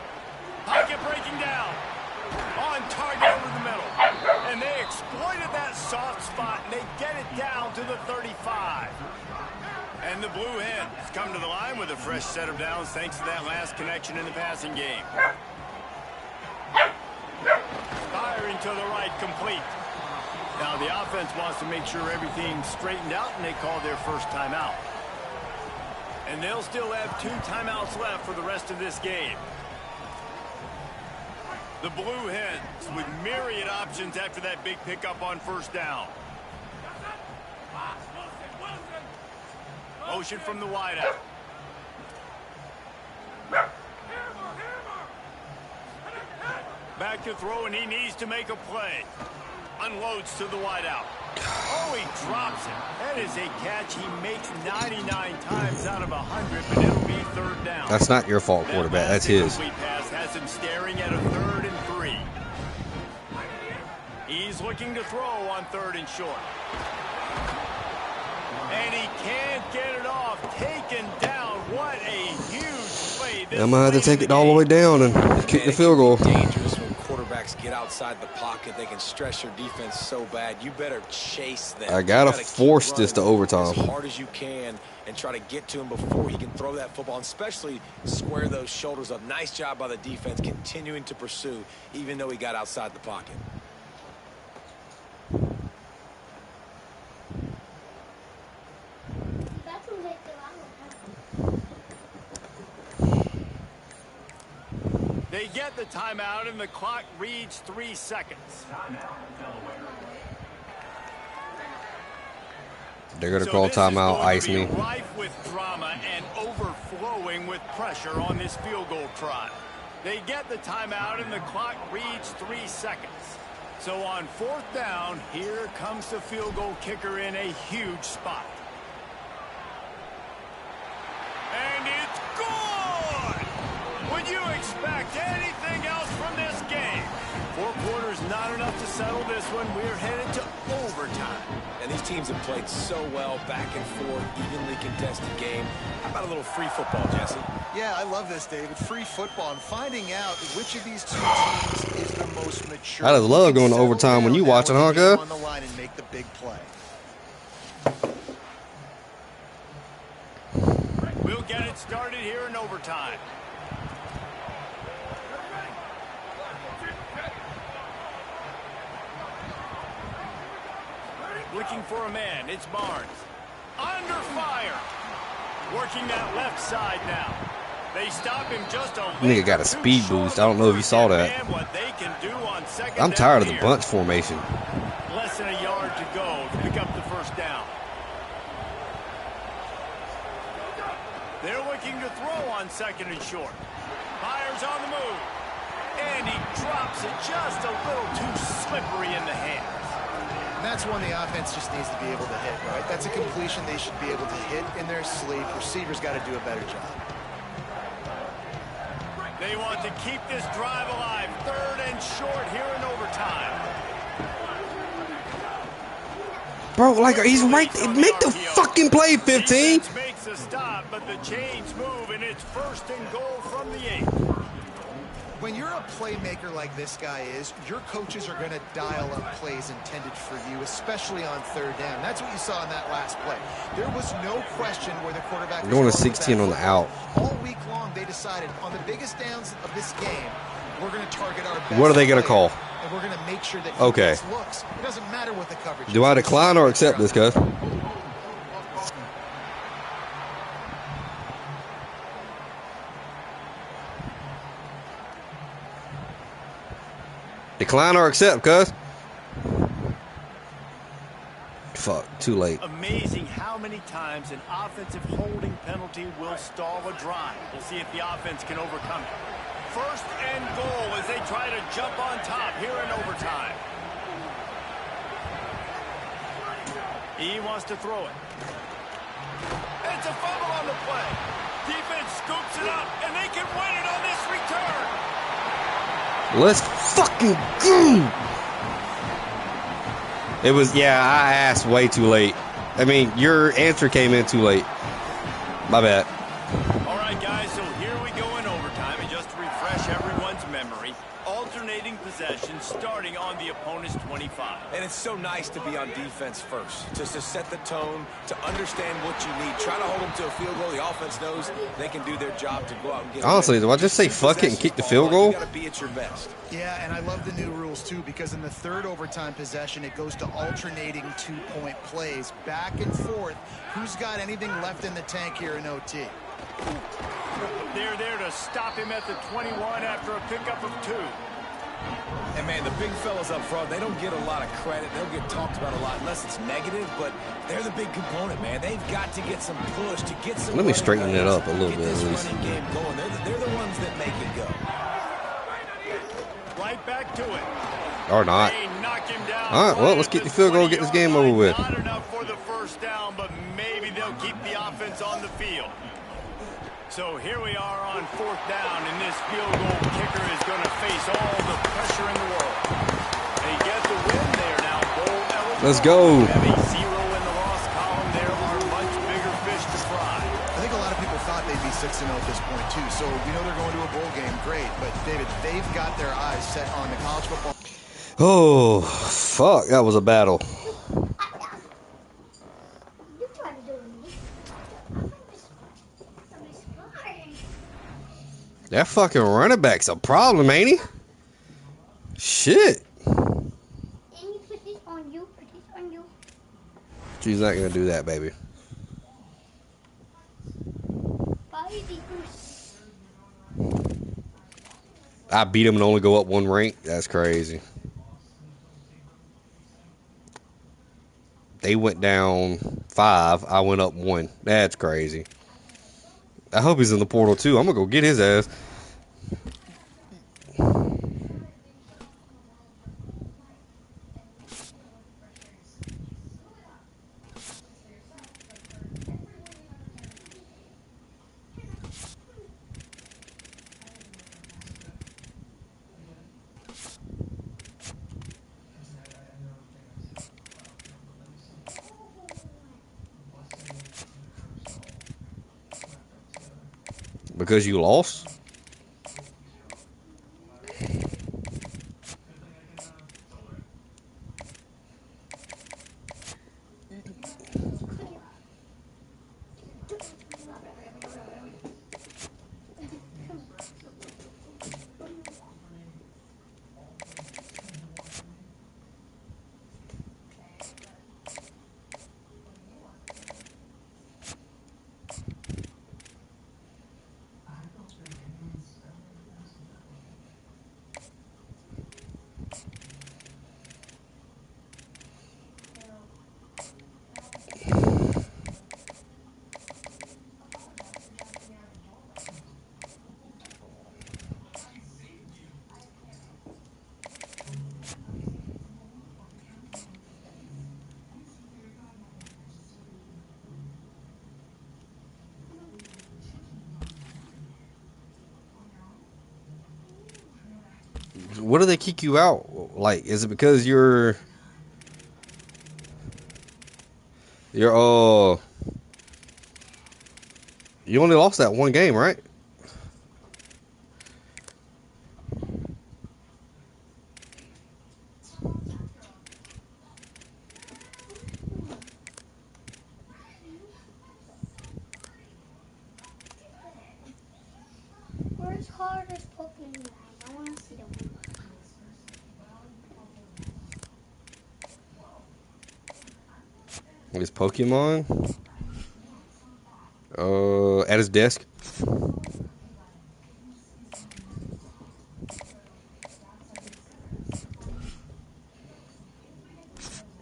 Pocket breaking down. On target over the middle. And they exploited that soft spot, and they get it down to the 35. And the Blue Hens come to the line with a fresh set of downs thanks to that last connection in the passing game. Firing to the right, complete. Now the offense wants to make sure everything's straightened out, and they call their 1st timeout. And they'll still have 2 timeouts left for the rest of this game. The Blue Hens with myriad options after that big pickup on 1st down. Motion from the wideout. Back back to throw, and he needs to make a play. Unloads to the wideout. Oh, he drops it. That is a catch he makes 99 times out of 100, but it'll be third down. That's not your fault, quarterback. That's his. Pass has him staring at a 3rd and 3. He's looking to throw on 3rd and short. And he can't get it off. Taken down. What a huge play. I'm going to have to take it all the way down and kick the field goal. Dangerous when quarterbacks get outside the pocket. They can stress your defense so bad. You better chase them. I got to force this to overtime. As hard as you can and try to get to him before he can throw that football, and especially square those shoulders up. Nice job by the defense continuing to pursue even though he got outside the pocket. They get the timeout, and the clock reads 3 seconds. They're going to call timeout, ice me. Rife with drama and overflowing with pressure on this field goal try. They get the timeout, and the clock reads 3 seconds. So on 4th down, here comes the field goal kicker in a huge spot. And it's good! Would you expect anything else from this game? 4 quarters not enough to settle this one. We're headed to overtime. And these teams have played so well, back and forth, evenly contested game. How about a little free football, Jesse? Yeah, I love this, David. Free football and finding out which of these 2 teams is the most mature. I just love going to overtime when you watching, huh, Cub? On the line and make the big play. We'll get it started here in overtime. Looking for a man. It's Barnes. Under fire. Working that left side now. They stop him just a Nigga got a speed boost. I don't know if you saw that. I'm tired of the bunch formation. Less than a yard to go to pick up the 1st down. They're looking to throw on 2nd and short. Fires on the move. And he drops it just a little too slippery in the hands. And that's one the offense just needs to be able to hit, right? That's a completion they should be able to hit in their sleep. Receivers got to do a better job. They want to keep this drive alive. 3rd and short here in overtime. Bro, like, he's right there. Make the fucking play, 15. Defense makes a stop, but the chains move, and it's 1st and goal from the 8. When you're a playmaker like this guy is, your coaches are going to dial up plays intended for you, especially on 3rd down. That's what you saw in that last play. There was no question where the quarterback was going to 16 on the out. All week long, they decided on the biggest downs of this game, we're going to target our best. What are they going to call? And we're going to make sure that he okay. looks. It doesn't matter what the coverage is. Do I decline or accept this, cuz? Decline or accept, cuz? Fuck, too late. Amazing how many times an offensive holding penalty will stall a drive. We'll see if the offense can overcome it. 1st and goal as they try to jump on top here in overtime. He wants to throw it. It's a fumble on the play. Defense scoops it up, and they can win it on this return. Let's fucking go! It was, yeah, I asked way too late. I mean, your answer came in too late. My bad. All right, guys, so here we go in overtime. And just to refresh everyone's memory, alternating possession starting on the opponent's 25. And it's so nice to be on defense first, just to set the tone, to understand what you need. Try to hold them to a field goal. The offense knows they can do their job to go out and get. Honestly, do I just say fuck it and kick the field goal? You got to be at your best. Yeah, and I love the new rules, too, because in the 3rd overtime possession, it goes to alternating 2-point plays, back and forth. Who's got anything left in the tank here in OT? They're there to stop him at the 21 after a pickup of 2. And, man, the big fellas up front, they don't get a lot of credit. They'll get talked about a lot unless it's negative, but they're the big component, man. They've got to get some push, to get some. Let me straighten it up a little bit, at least. Running game going. They're the ones that make it go. right back to it. Or not. They knock him down. All right, well, let's get the field goal and get this game over with. Not enough for the first down, but maybe they'll keep the offense on the field. So here we are on 4th down, and this field goal kicker is going to face all the pressure in the world. They get the win there now. Bowl eligible. Let's go. Have a 0 in the loss column. There are much bigger fish to fry. I think a lot of people thought they'd be 6-0 at this point, too. So we know they're going to a bowl game. Great. But, David, they've got their eyes set on the college football. Oh, fuck. That was a battle. That fucking running back's a problem, ain't he? Shit. She's not gonna do that, baby. I beat him and only go up 1 rank. That's crazy. They went down 5. I went up 1. That's crazy. I hope he's in the portal too. I'm gonna go get his ass. Because you lost? What do they kick you out? Like, is it because you only lost that 1 game, right? Where's hardest Pokemon? I want to see them. His Pokemon? At his desk.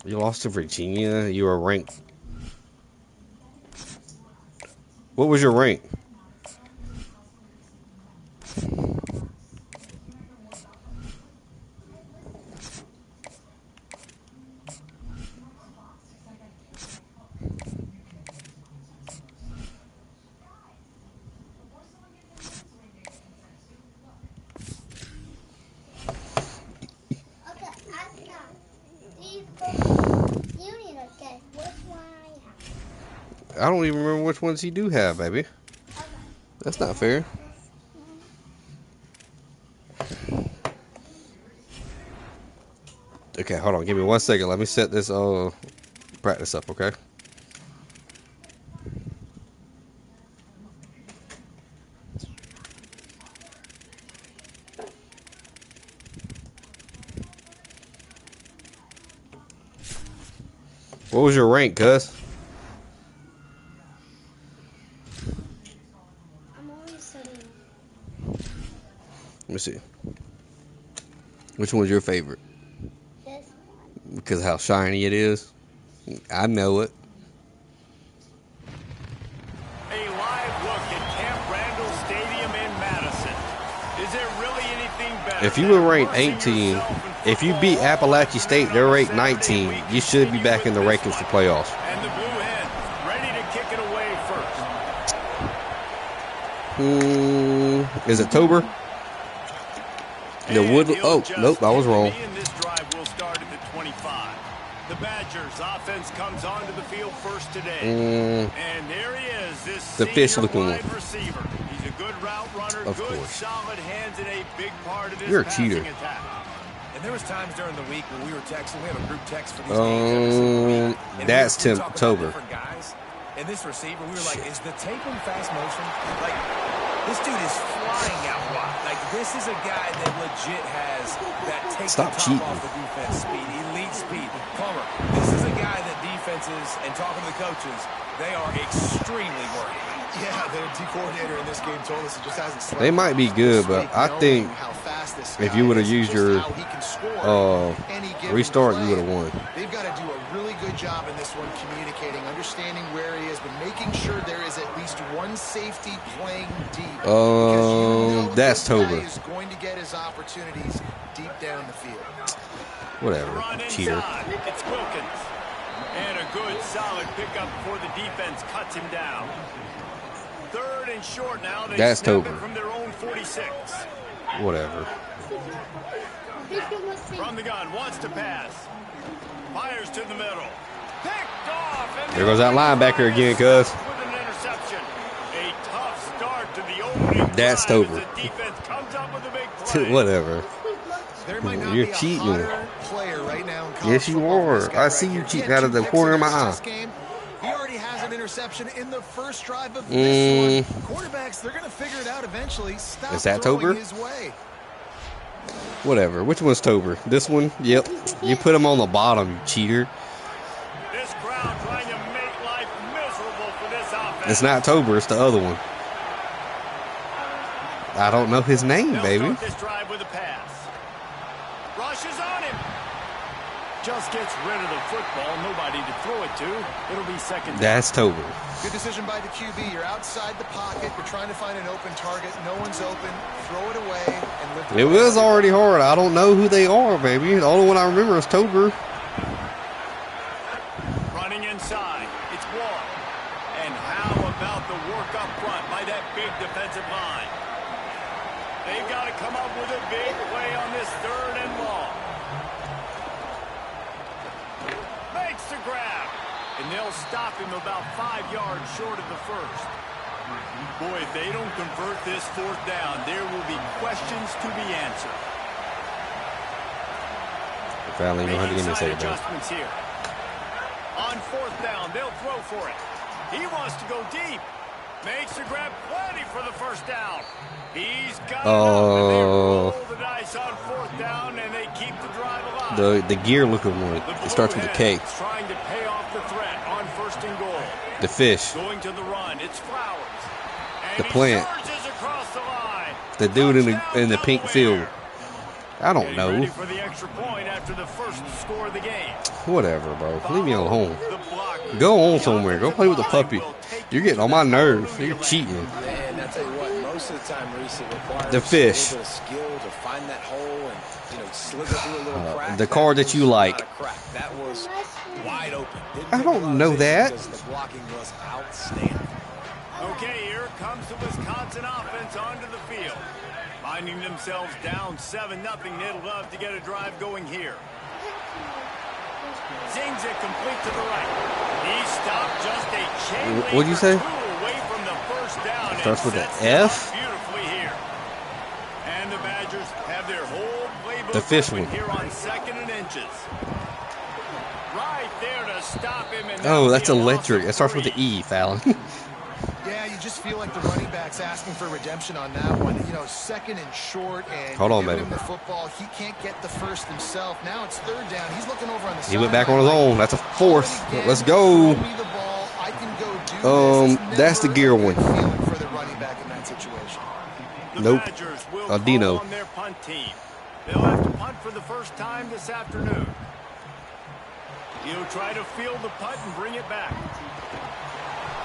You lost to Virginia. You were ranked. What was your rank? I don't even remember which ones he do have, baby. That's not fair. Okay, hold on. Give me 1 second. Let me set this practice up, okay? What was your rank, cuz? I'm always studying. Let me see. Which one's your favorite? This one. Because of how shiny it is? I know it. A live look at Camp Randall Stadium in Madison. Is there really anything If you were ranked 18, if you beat Appalachia State, they're ranked 19. You should be back in the rankings for playoffs. And the Blue Hens ready to kick it away first. Is it Tober? The Wood. Oh, nope, I was wrong. This drive will start at the 25. The Badgers offense comes onto the field first today. And there he is, this The fish looking wide one. receiver. He's a good route runner, Of good course. solid hands, and a big part of this You're a passing cheater. attack. And there was times during the week when we were texting. We have a group text for these games every single week. And That's we were talking about Tober. different guys. And this receiver, we were like, is the tape in fast motion? Like, this dude is flying out wide. Like, this is a guy that legit has that take Stop the top cheating. off the defense speed, elite speed. Palmer, this is a guy that defenses, and talking to the coaches, they are extremely worried about. Yeah, the D coordinator in this game told us it just hasn't slept. They might be good, but I think if you would have used your restart, you would have won. They've got to do a really good job in this one, communicating, understanding where he is, but making sure there is at least one safety playing deep. That's this guy Tober. is going to get his opportunities deep down the field. Whatever, Run cheater. inside. It's Wilkins. And a good, solid pickup before the defense cuts him down. Third and short now. They That's snap it Tober. from their own 46. Whatever. From the gun, wants to pass. Fires to the middle. Picked off. And There goes that linebacker again, cuz. with an interception. A tough start to the opening That's drive as Tober. the defense comes up with a big play. Whatever. There might not You're be a cheating. hotter player right now in college Yes, you football than are. this guy I see you here. cheating He had out of the 2 corner of my picks in eye. this game. He already has an interception in the first drive of this one. Quarterbacks, they're going to figure it out eventually. Stop Is that throwing Tober? his way. Whatever. Which one's Tober? This one? Yep. You put him on the bottom, you cheater. This crowd trying to make life miserable for this offense. It's not Tober, it's the other one. I don't know his name, They'll baby. start this drive with a pass. Rushes on him. Just gets rid of the football. Nobody to throw it to. It'll be second down. That's Tober. Good decision by the QB. You're outside the pocket. You're trying to find an open target. No one's open. Throw it away and live. It was already hard. I don't know who they are, baby. The only one I remember is Tober. Running inside. It's Wall. And how about the work up front by that big defensive line? They've got to come up with a big play on this third and long. Makes the grab. And they'll stop him about 5 yards short of the first. Boy, if they don't convert this fourth down, there will be questions to be answered. Finally, know how to get Making me side say that. adjustments here. On fourth down, they'll throw for it. He wants to go deep. Makes the grab, plenty for the first down. He's got enough, and they roll the dice on fourth down, and they keep the drive alive. The gear looking one. It starts with a K. Blueheads trying to pay off the threat on first and goal. The fish. Going to the run, it's Flowers. And The he plant. surges across the line. The dude in the Touchdown, pink Delaware. field. I don't Getting ready know. for the extra point after the first score of the game. Whatever, bro. Leave me alone. The blocker. Go on somewhere. Go play with the puppy. You're getting on my nerves. You're cheating. And I tell you what, most of the time, Reese, it requires The fish. a little bit of skill to find that hole and, slither through a little crack. the card that you was like. not a crack. That was wide open. Didn't I take don't a lot of know vision that. because the blocking was outstanding. Okay, here comes the Wisconsin offense onto the field. Finding themselves down 7-0, they'd love to get a drive going here. Zings it complete to the right. He stopped just a chain link What'd you or say? 2 away from the first down. Starts and with an sets them up F? beautifully here. And the Badgers have their whole playbook The fish open one. here on 2nd and inches. Right there to stop him. And Oh, that's that'll be a loss electric. of It starts with 3. the E, Fallon. Yeah, you just feel like the running back's asking for redemption on that one. Second and short, and Hold on, giving baby. him the football. He can't get the first himself. Now it's third down. He's looking over on the He went back on sideline his like, own. That's a fourth. "Throw it again. Let's go. Throw me the ball. I can go do this." It's That's the never gear a one. good feeling for the running back in that situation. The Nope. Badgers will Aldino. call on their punt team. They'll have to punt for the first time this afternoon. He'll try to field the punt and bring it back.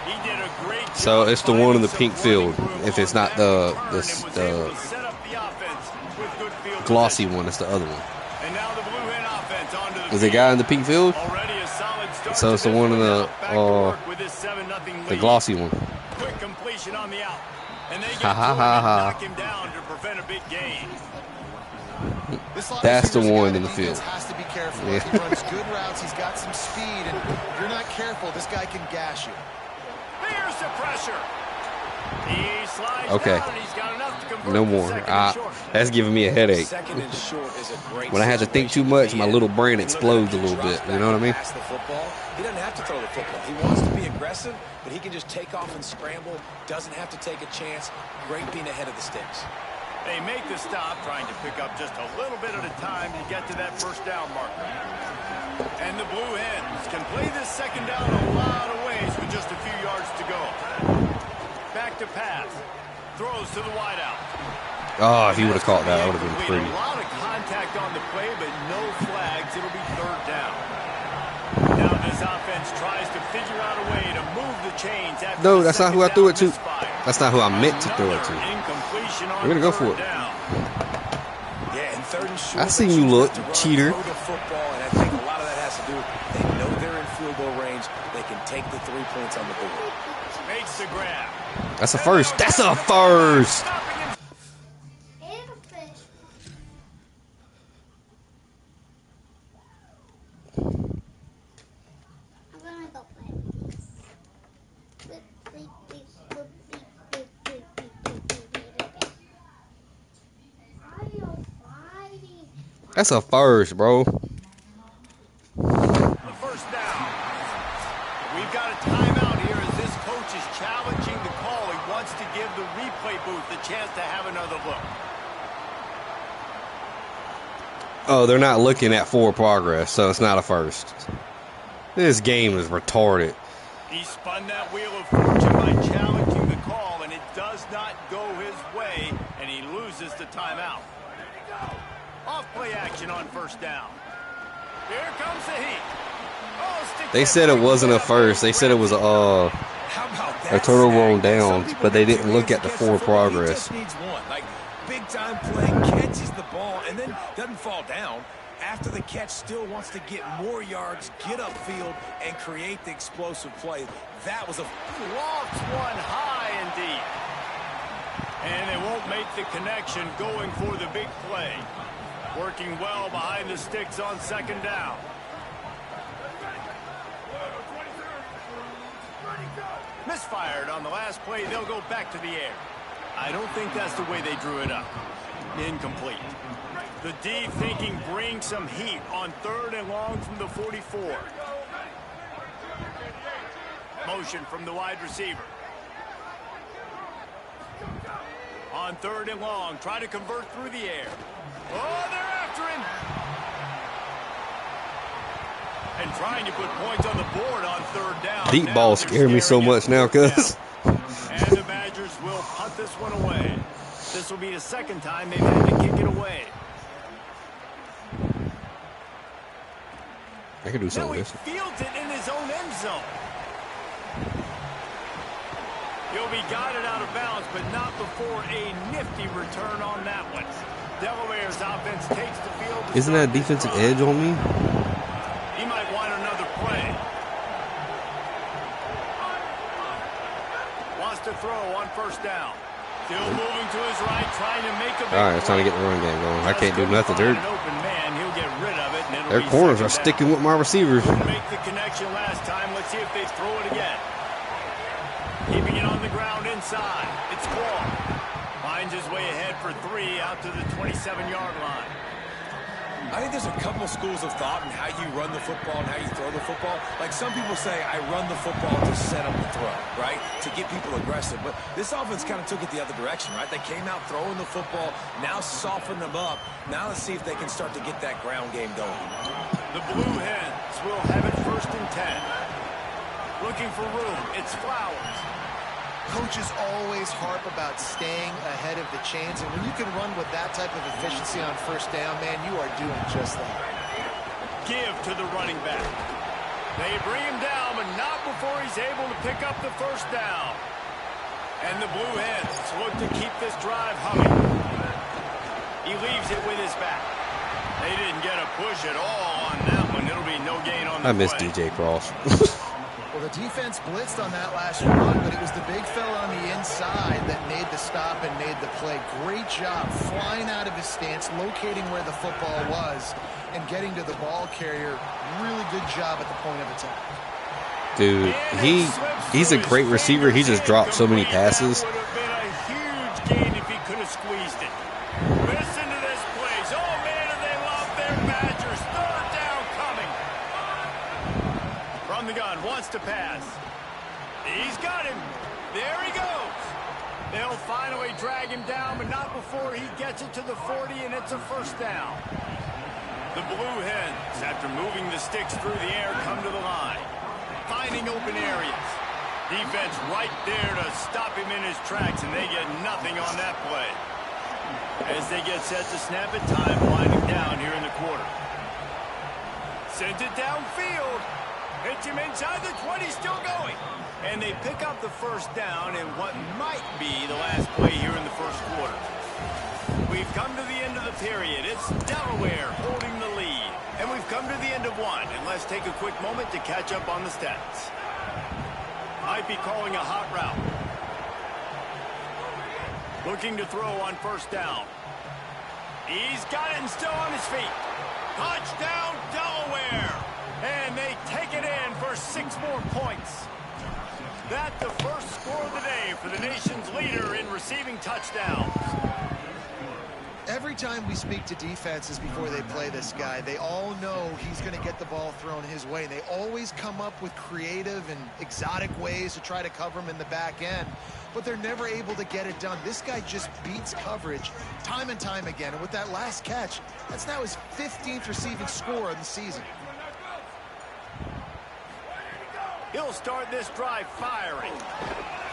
He did a great job. So it's the one in the finding pink some running field, room if it's on not that the- return the- and was the- able to set up the offense with good field glossy one. That's the other one. And now the Blue Hen offense onto the Is the guy in the pink field? Already a solid start. So it's the one in the glossy one. Quick completion on the out. And they get knock him down to prevent a big gain. That's the one in the field. Has to be careful. Yeah. He runs good routes. He's got some speed, and if you're not careful, this guy can gash you. Here's the pressure. He slides okay. down, and he's got enough to convert no more. That's giving me a headache. Second and short is a great when I have to think too much, my little brain explodes a little bit. You know what I mean? The football. He doesn't have to throw the football. He wants to be aggressive, but he can just take off and scramble. Doesn't have to take a chance. Great being ahead of the sticks. They make the stop, trying to pick up just a little bit at a time to get to that first down marker. And the Blue Hens can play this second down a lot of ways with just a few yards to go. Back to pass. Throws to the wideout. Oh, if he would have caught that, that would have been pretty. A lot of contact on the play, but no flags. It'll be third down. Now this offense tries to figure out a way to move the chains. No, that's not who I threw it to. That's not who I meant to throw it to. We're going to go for it. Yeah, and third and short, I seen you look, cheater. Football, and I think a lot of that has to do with they know they're in field goal range. They can take the 3 points on the board. Makes the grab. That's a first. That's a first. That's a first, bro. The first down. We've got a timeout here as this coach is challenging the call. He wants to give the replay booth the chance to have another look. Oh, they're not looking at forward progress, so it's not a first. This game is retarded. He spun that wheel of fortune by challenging the call, and it does not go his way, and he loses the timeout. Off play action on first down. Here comes the heat. Oh, they said it wasn't a first. They said it was a turnover on downs, but they didn't look at the forward progress. He just needs one. Like, big time play, catches the ball, and then doesn't fall down. After the catch, still wants to get more yards, get upfield, and create the explosive play. That was a lofts one high and deep. And they won't make the connection going for the big play. Working well behind the sticks on second down. Misfired on the last play. They'll go back to the air. I don't think that's the way they drew it up. Incomplete. The D thinking bring some heat on third and long from the 44. Motion from the wide receiver. On third and long, try to convert through the air. Oh, they're after him. And trying to put points on the board on third down. Deep ball scare me so much now, cuz. And the Badgers will punt this one away. This will be the second time they've had to kick it away. I can do something Now with this. He fields it in his own end zone. He'll be guided out of bounds, but not before a nifty return on that one. Delaware's offense takes the field. Isn't that a defensive edge on me? He might want another play. Wants to throw on first down. Still moving to his right, trying to make a big All right, it's time to get the run game going. I can't do nothing. An open man, he'll get rid of it, and Their corners are sticking with my receivers. Couldn't make the connection last time. Let's see if they throw it again. Keeping it on the ground inside. It's Qual. Finds his way ahead for 3 out to the 27-yard line. I think there's a couple schools of thought in how you run the football and how you throw the football. Like some people say, I run the football to set up the throw, right? To get people aggressive. But this offense kind of took it the other direction, right? They came out throwing the football, now soften them up. Now let's see if they can start to get that ground game going. The Blue Hens will have it first and 10. Looking for room. It's Flowers. Coaches always harp about staying ahead of the chains, and when you can run with that type of efficiency on first down, man, you are doing just that. Give to the running back. They bring him down, but not before he's able to pick up the first down. And the Blue Hens look to keep this drive humming. He leaves it with his back. They didn't get a push at all on that one. It'll be no gain on the I miss play. DJ Cross. Well, the defense blitzed on that last run, but it was the big fella on the inside that made the stop and made the play. Great job flying out of his stance, locating where the football was, and getting to the ball carrier. Really good job at the point of attack. Dude, he's a great receiver. He just dropped so many passes. That would have been a huge gain if he could have squeezed it. Listen to this place. Oh, man, do they love their Badgers. Third down coming. From the gun, wants to pass. He's got him. There he goes. They'll finally drag him down, but not before he gets it to the 40, and it's a first down. The Blue Hens, after moving the sticks through the air, come to the line. Finding open areas. Defense right there to stop him in his tracks, and they get nothing on that play. As they get set to snap it, time winding down here in the quarter. Sent it downfield. Hits him inside the 20, still going. And they pick up the first down in what might be the last play here in the first quarter. We've come to the end of the period. It's Delaware holding the lead. And we've come to the end of one. And let's take a quick moment to catch up on the stats. Might be calling a hot route. Looking to throw on first down. He's got it and still on his feet. Touchdown, Delaware. And they take it in for 6 more points. That's the first score of the day for the nation's leader in receiving touchdowns. Every time we speak to defenses before they play this guy, they all know he's going to get the ball thrown his way. They always come up with creative and exotic ways to try to cover him in the back end, but they're never able to get it done. This guy just beats coverage time and time again. And with that last catch, that's now his 15th receiving score of the season. He'll start this drive firing.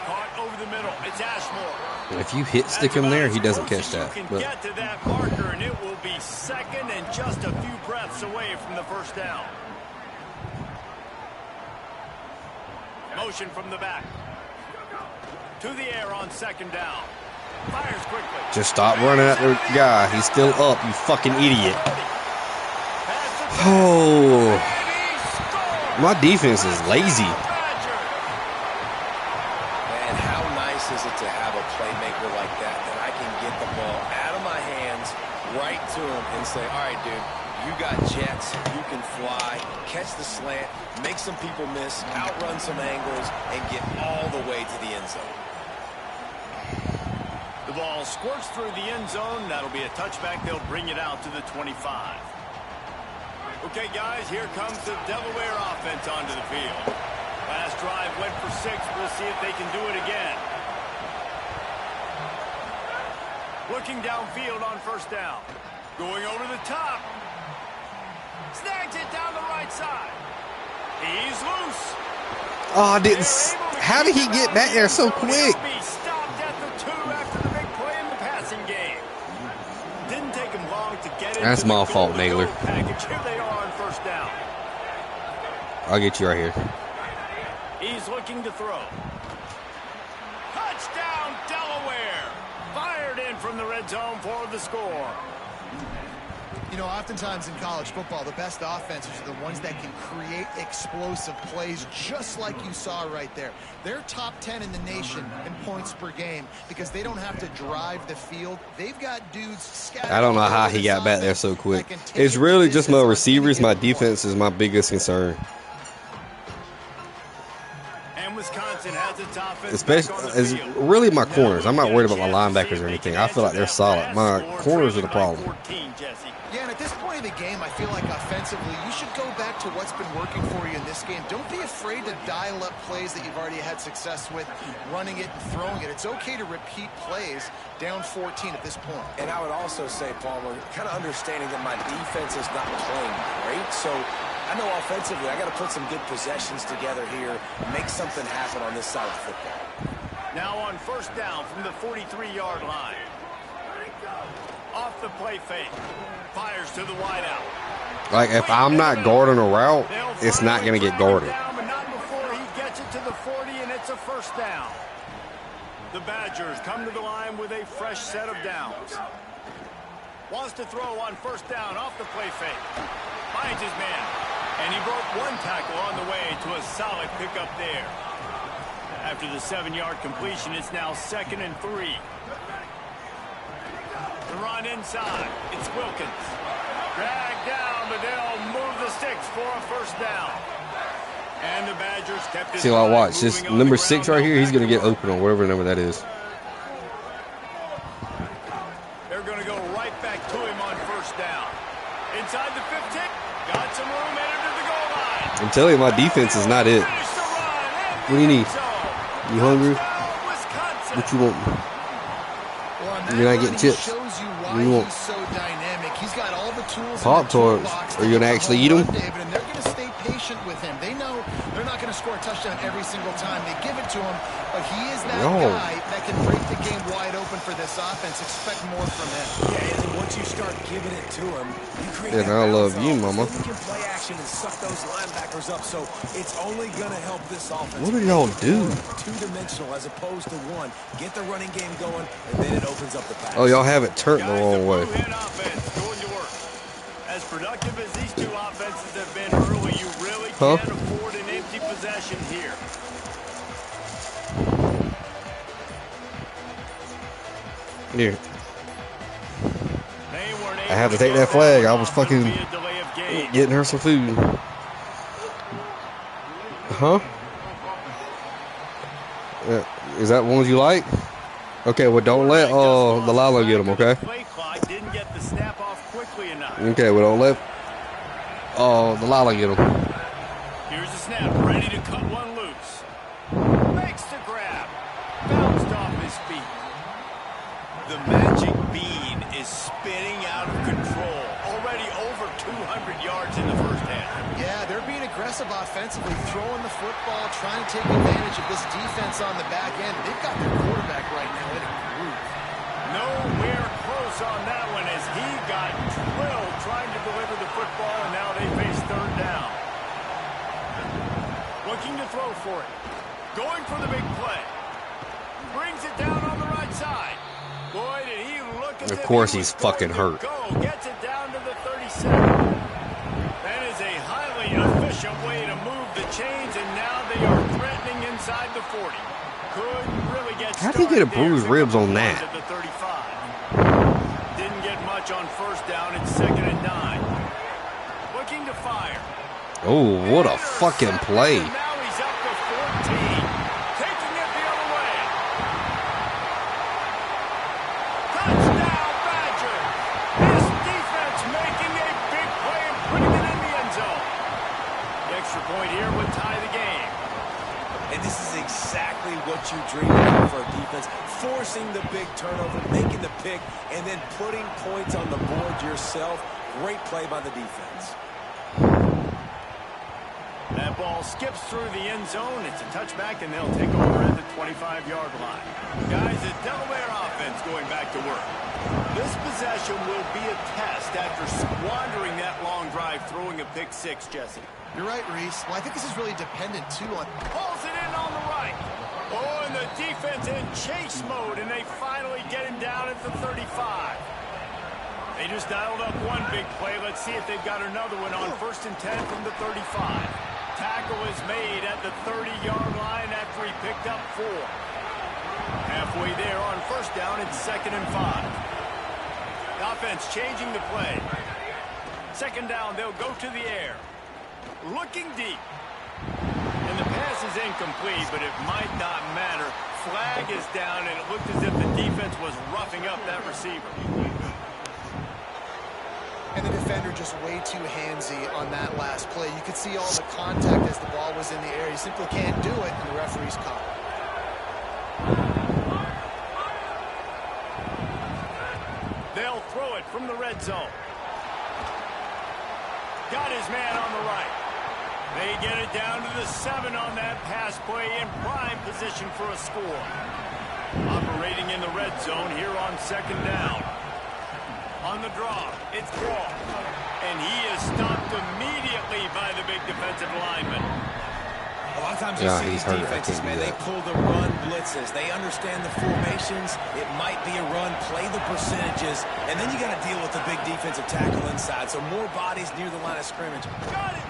Caught over the middle. It's Ashmore. If you hit stick him there, he doesn't catch that. You can But get to that marker, and it will be second and just a few breaths away from the first down. Motion from the back. To the air on second down. Fires quickly. just stop running at the guy. He's still up, you fucking idiot. Oh, my defense is lazy. Man, how nice is it to have a playmaker like that I can get the ball out of my hands right to him and say, all right, dude, you got jets, you can fly, catch the slant, make some people miss, outrun some angles, and get all the way to the end zone. The ball squirts through the end zone. That'll be a touchback. They'll bring it out to the 25. Okay, guys, here comes the Delaware offense onto the field. Last drive went for 6. We'll see if they can do it again. Looking downfield on first down. Going over the top. Snags it down the right side. He's loose. Oh, I didn't. How did he get back there so quick? He'll be stopped at the 2 after the big play in the passing game. Didn't take him long to get it. That's my fault, Naylor. Package. Here they are on first down. I'll get you right here. He's looking to throw. Touchdown, Delaware. Fired in from the red zone for the score. You know, oftentimes in college football, the best offenses are the ones that can create explosive plays, just like you saw right there. They're top 10 in the nation in points per game because they don't have to drive the field. They've got dudes scattered. I don't know how he got back there so quick. It's really just my receivers. My defense is my biggest concern. And Wisconsin has its offense Especially, back on the it's field. really my corners. I'm not worried about my linebackers or anything. I feel like they're solid. My corners are the problem. 14, Jesse. Yeah, and at this point of the game, I feel like offensively, you should go back to what's been working for you in this game. Don't be afraid to dial up plays that you've already had success with, running it and throwing it. It's okay to repeat plays down 14 at this point. And I would also say, Palmer, kind of understanding that my defense is not playing great, so I know offensively I got to put some good possessions together here, make something happen on this side of the football. Now on first down from the 43-yard line. Off the play fake. Fires to the wideout. Like, if I'm not guarding a route, it's not going to get guarded. Down, but not before he gets it to the 40, and it's a first down. The Badgers come to the line with a fresh set of downs. Wants to throw on first down off the play fake. Finds his man. And he broke one tackle on the way to a solid pickup there. After the 7-yard completion, it's now 2nd and 3. The run inside. It's Wilkins. Dragged down, but they'll move the sticks for a first down. And the Badgers kept it. See, I'll watch. This number 6 right here, he's going to get open on whatever number that is. They're going to go right back to him on first down. Inside the 15. Got some room headed to the goal line. I'm telling you, my defense is not it. What do you need? You hungry? What you want? You're not getting chips. What do you want? Pop-Tarts. Are you going to actually eat them? And they're going to stay patient with him. They know they're not going to score a touchdown every single time they give it to him, but he is that guy that can break the game wide open for this offense. Expect more from him. Yeah, and once you start giving it to him, you create that I love you, mama. You can play action and suck those linebackers up, so it's only going to help this offense. What do y'all do? Two-dimensional as opposed to one. Get the running game going, and then it opens up the pass. Oh, y'all have it turned the wrong way. As productive as these two offenses have been early, you really can't afford an empty possession here. Here. I have to take that flag. I was fucking getting her some food. Huh? Is that ones you like? Okay, well, don't let the Lalo get them, okay? Okay, well, don't let the Lala get him. Here's the snap, ready to cut one loose. Makes the grab. Bounced off his feet. The magic bean is spinning out of control. Already over 200 yards in the first half. Yeah, they're being aggressive offensively, throwing the football, trying to take advantage of this defense on the back end. They've got their quarterback right now in a groove. Nowhere close on that one as he got drilled trying to deliver the football, and now they face third down. Looking to throw for it. Going for the big play. Brings it down on the right side. Boy, did he look as of course he's fucking hurt. Gets it down to the 37. That is a highly efficient way to move the chains, and now they are threatening inside the 40. Couldn't really get started. How did he get a bruised ribs on that? At the 35. Didn't get much on first down. It's 2nd and 9. Looking to fire. Oh, what a fucking play. And now he's up to 14. Taking it the other way. Touchdown, Badgers. This defense making a big play and putting it in the end zone. The extra point here would tie the game. And this is exactly what you dream of for a defense. Forcing the big turnover, making the pick, and then putting points on the board yourself. Great play by the defense. That ball skips through the end zone. It's a touchback, and they'll take over at the 25-yard line. Guys, the Delaware offense going back to work. This possession will be a test after squandering that long drive, throwing a pick six, Jesse. You're right, Reese. Well, I think this is really dependent, too, on... Pulls it in on the right. Oh, and the defense in chase mode, and they finally get him down at the 35. They just dialed up one big play. Let's see if they've got another one on 1st and 10 from the 35. Tackle is made at the 30-yard line after he picked up 4. Halfway there on first down, it's 2nd and 5. The offense changing the play. 2nd down, they'll go to the air. Looking deep. And the pass is incomplete, but it might not matter. Flag is down, and it looked as if the defense was roughing up that receiver. And the defender just way too handsy on that last play. You could see all the contact as the ball was in the air. He simply can't do it, and the referee's caught. They'll throw it from the red zone. Got his man on the right. They get it down to the 7 on that pass play in prime position for a score. Operating in the red zone here on 2nd down. On the draw, it's Ball. And he is stopped immediately by the big defensive lineman. A lot of times you Yeah, see he's these hurt. I defenses, can't do man, they that. pull the run blitzes. They understand the formations. It might be a run, play the percentages, and then you got to deal with the big defensive tackle inside. So more bodies near the line of scrimmage. Got it!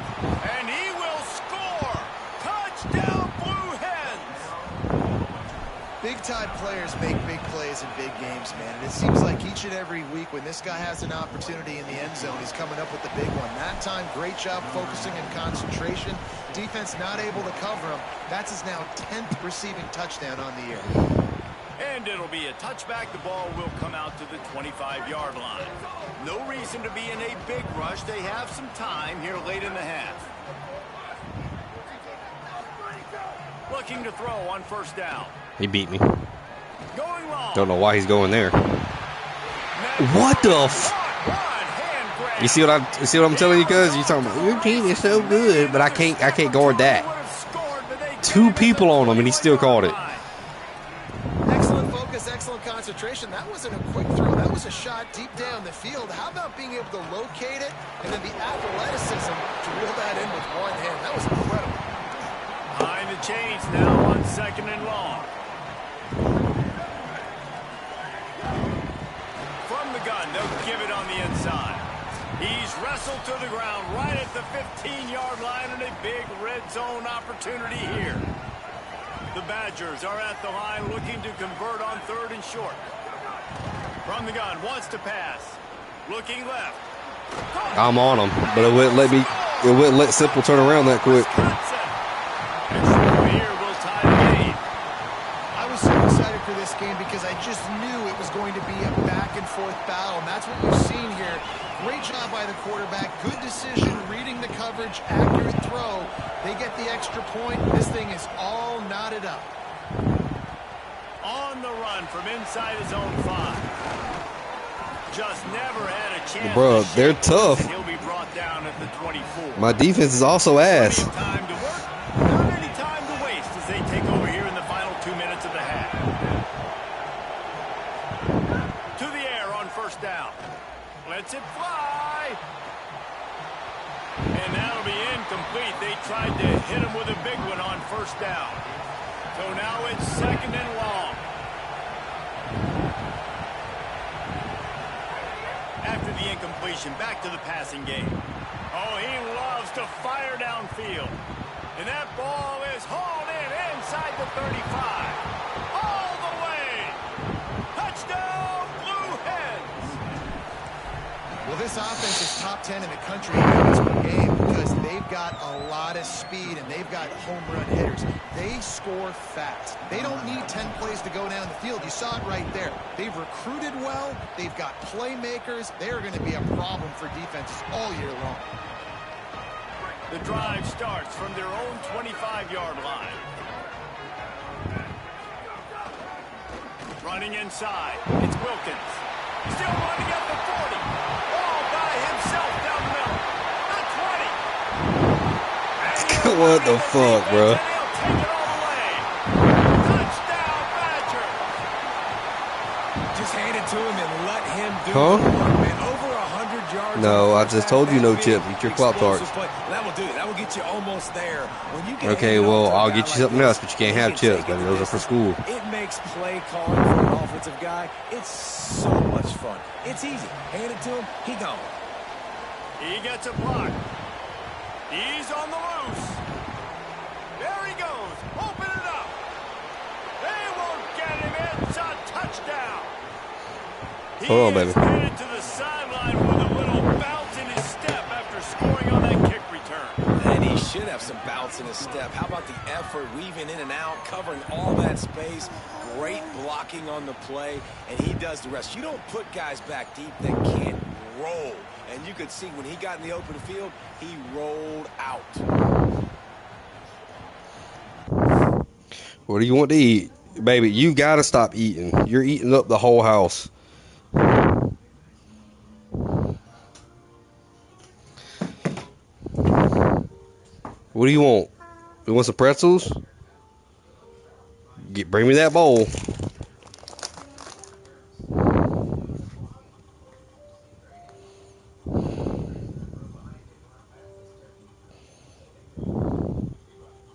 And he will score! Touchdown, Blue Hens! Big-time players make big plays in big games, man. And it seems like each and every week when this guy has an opportunity in the end zone, he's coming up with the big one. That time, great job focusing and concentration. Defense not able to cover him. That's his now 10th receiving touchdown on the year. And it'll be a touchback. The ball will come out to the 25-yard line. No reason to be in a big rush. They have some time here late in the half. Looking to throw on first down. He beat me. Going long. Don't know why he's going there. What the f? You see what I'm telling you, cuz? You're talking about your team is so good, but I can't guard that. 2 people on him and he still caught it. Excellent focus, excellent concentration. That wasn't a quick throw. That was a shot deep down the field. How about being able to locate it and then the athleticism to reel that in with one hand? That was incredible. Behind the chains now on second and long. From the gun, they'll give it on the inside. He's wrestled to the ground right at the 15-yard line and a big red zone opportunity here. The Badgers are at the line looking to convert on third and short. From the gun, wants to pass. Looking left. I'm on him, but it wouldn't let Simple turn around that quick. Here will tie the game. I was so excited for this game because I just knew it was going to be a back-and-forth battle, and that's what we've seen here. Great job by the quarterback. Good decision, reading the coverage, accurate throw. They get the extra point. This thing is all knotted up. On the run from inside his own 5. Just never had a chance. Bro, they're tough. He'll be brought down at the 24. My defense is also ass. Time to work. Not any time to waste as they take over here in the final 2 minutes of the half. To the air on first down. Lets it fly. And that'll be incomplete. They tried to hit him with a big one on first down. So now it's second and long. After the incompletion, back to the passing game. Oh, he loves to fire downfield. And that ball is hauled in inside the 35. All the way. Touchdown, Blue Hens. Well, this offense is top 10 in the country in yards per game because they've got a lot of speed and they've got home run hitters. They score fast. They don't need 10 plays to go down the field. You saw it right there. They've recruited well. They've got playmakers. They're going to be a problem for defenses all year long. The drive starts from their own 25-yard line. Running inside. It's Wilkins. Still running up the 40. All by himself down the middle. The 20. What the fuck, bro? And he'll take it all the way. Touchdown, Badger. Just hand it to him and let him do Huh? the work, man. Over 100 yards. No, on I first just half. told you no That chips. big, Eat your Pop-Tarts. explosive play. That will do it. That will get you almost there. When you get Okay, handed well, off to a I'll guy get you like something this, else, but you can't he have can chips, take baby. it Those are for distance. school. It makes play calling for an offensive guy. It's so much fun. It's easy. Hand it to him. He gone. He gets a block. He's on the loose. There he goes. Open it up. They won't get him. It's a touchdown. Hold on, baby. He is headed to the sideline with a little bounce in his step after scoring on that kick return. And he should have some bounce in his step. How about the effort, weaving in and out, covering all that space. Great blocking on the play, and he does the rest. You don't put guys back deep that can't roll. And you could see when he got in the open field, he rolled out. What do you want to eat? Baby, you got to stop eating. You're eating up the whole house. What do you want? You want some pretzels? Bring me that bowl.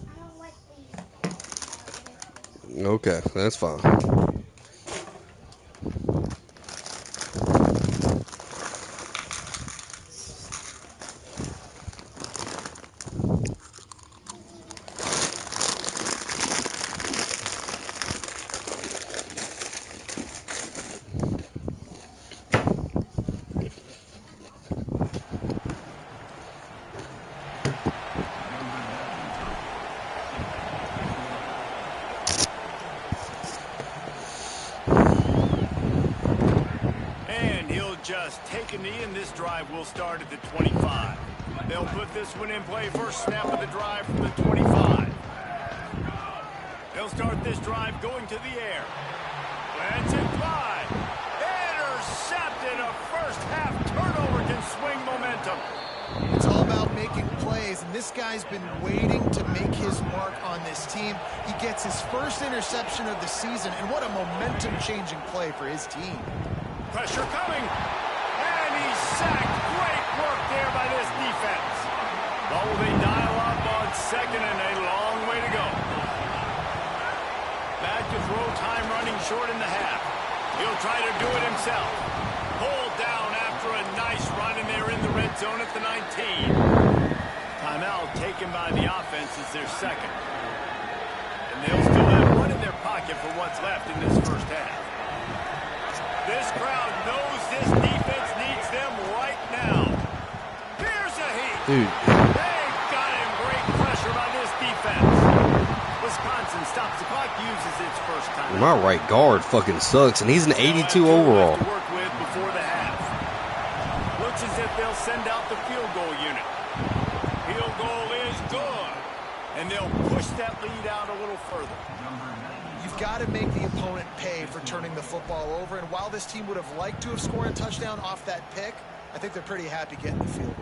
I don't like Okay, that's fine. Just take a knee, and this drive will start at the 25. They'll put this one in play. First snap of the drive from the 25. They'll start this drive going to the air. Let's it fly. Intercepted. A first half turnover can swing momentum. It's all about making plays, and this guy's been waiting to make his mark on this team. He gets his first interception of the season, and what a momentum-changing play for his team. Pressure coming, and he's sacked. Great work there by this defense. Well, they dial up on second and a long way to go. Back to throw, time running short in the half. He'll try to do it himself. Pulled down after a nice run, and they're in the red zone at the 19. Timeout taken by the offense is their second. And they'll still have one in their pocket for what's left in this first half. This crowd knows this defense needs them right now. Here's a heat. Dude. They've got him. Great pressure by this defense. Wisconsin stops the clock, uses its first time. My right guard fucking sucks, and he's an 82 overall. To work with before the half. Looks as if they'll send out the field goal unit. Field goal is good. And they'll push that lead out a little further. You've got to make the opponent pay for turning the football over, and while this team would have liked to have scored a touchdown off that pick, I think they're pretty happy getting the field.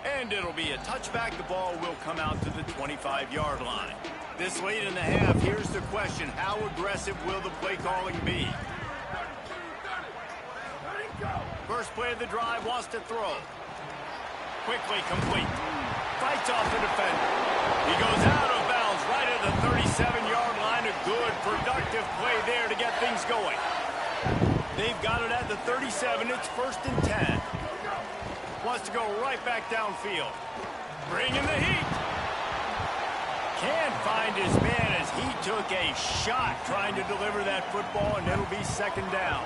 And it'll be a touchback. The ball will come out to the 25-yard line. This late in the half, here's the question. How aggressive will the play calling be? First play of the drive, wants to throw. Quickly complete. Fights off the defender. He goes out of bounds right at the 37-yard line. A good, productive play there to get things going. They've got it at the 37. It's first and 10. Wants to go right back downfield. Bringing the heat. Can't find his man as he took a shot trying to deliver that football, and it'll be second down.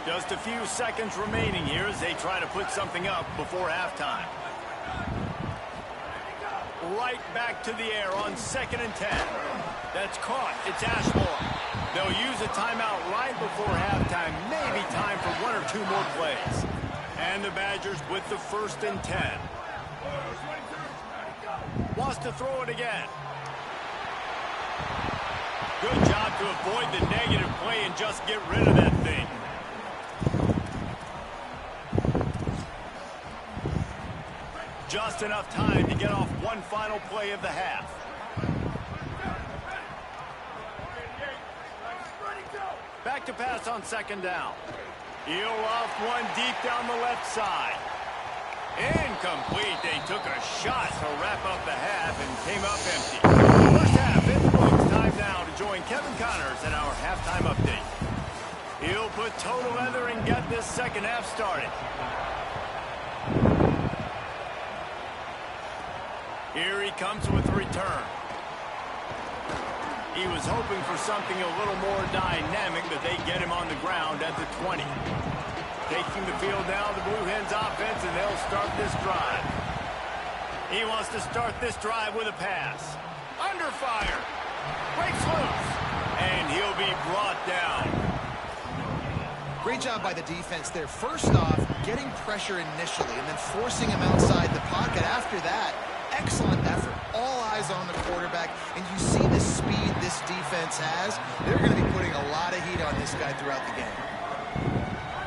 Just a few seconds remaining here as they try to put something up before halftime. Right back to the air on second and 10. That's caught. It's Ashmore. They'll use a timeout right before halftime. Maybe time for one or two more plays. And the Badgers with the first and 10. Wants to throw it again. Good job to avoid the negative play and just get rid of that thing. Just enough time to get off one final play of the half. Back to pass on second down. He'll off one deep down the left side. Incomplete. They took a shot to wrap up the half and came up empty. First half in the books. Time now to join Kevin Connors at our halftime update. He'll put total leather and get this second half started. Here he comes with the return. He was hoping for something a little more dynamic, but they get him on the ground at the 20. Taking the field now, the Blue Hens offense, and they'll start this drive. He wants to start this drive with a pass. Under fire. Breaks loose. And he'll be brought down. Great job by the defense there. First off, getting pressure initially and then forcing him outside the pocket. After that, excellent effort. All eyes on the quarterback. And you see the speed this defense has. They're going to be putting a lot of heat on this guy throughout the game.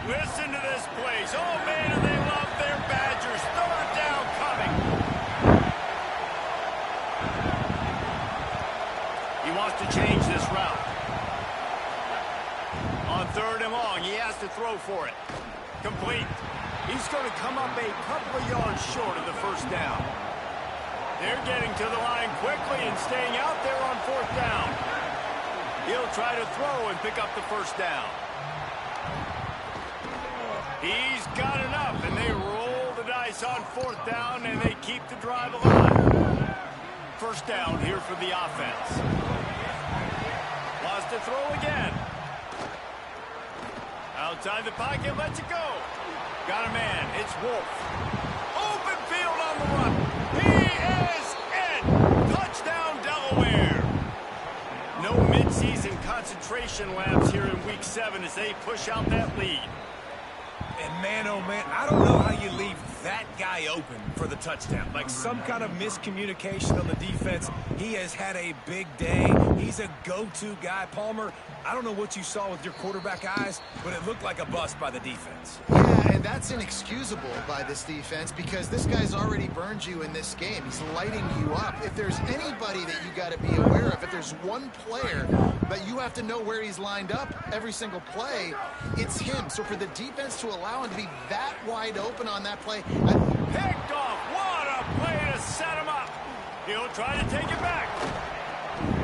Listen to this place. Oh, man, do they love their Badgers. Third down coming. He wants to change this route. On third and long, he has to throw for it. Complete. He's going to come up a couple of yards short of the first down. They're getting to the line quickly and staying out there on fourth down. He'll try to throw and pick up the first down. He's got enough, and they roll the dice on 4th down, and they keep the drive alive. First down here for the offense. Wants to throw again. Outside the pocket, lets it go. Got a man. It's Wolf. Open field on the run. He is in. Touchdown, Delaware. No midseason concentration labs here in Week 7 as they push out that lead. And man, oh man, I don't know how you leave that guy open for the touchdown. Like some kind of miscommunication on the defense. He has had a big day. He's a go-to guy. Palmer, I don't know what you saw with your quarterback eyes, but it looked like a bust by the defense. Yeah, and that's inexcusable by this defense because this guy's already burned you in this game. He's lighting you up. If there's anybody that you got to be aware of, if there's one player that you have to know where he's lined up every single play, it's him. So for the defense to allow him to be that wide open on that play. Picked off. What a play to set him up. He'll try to take it back.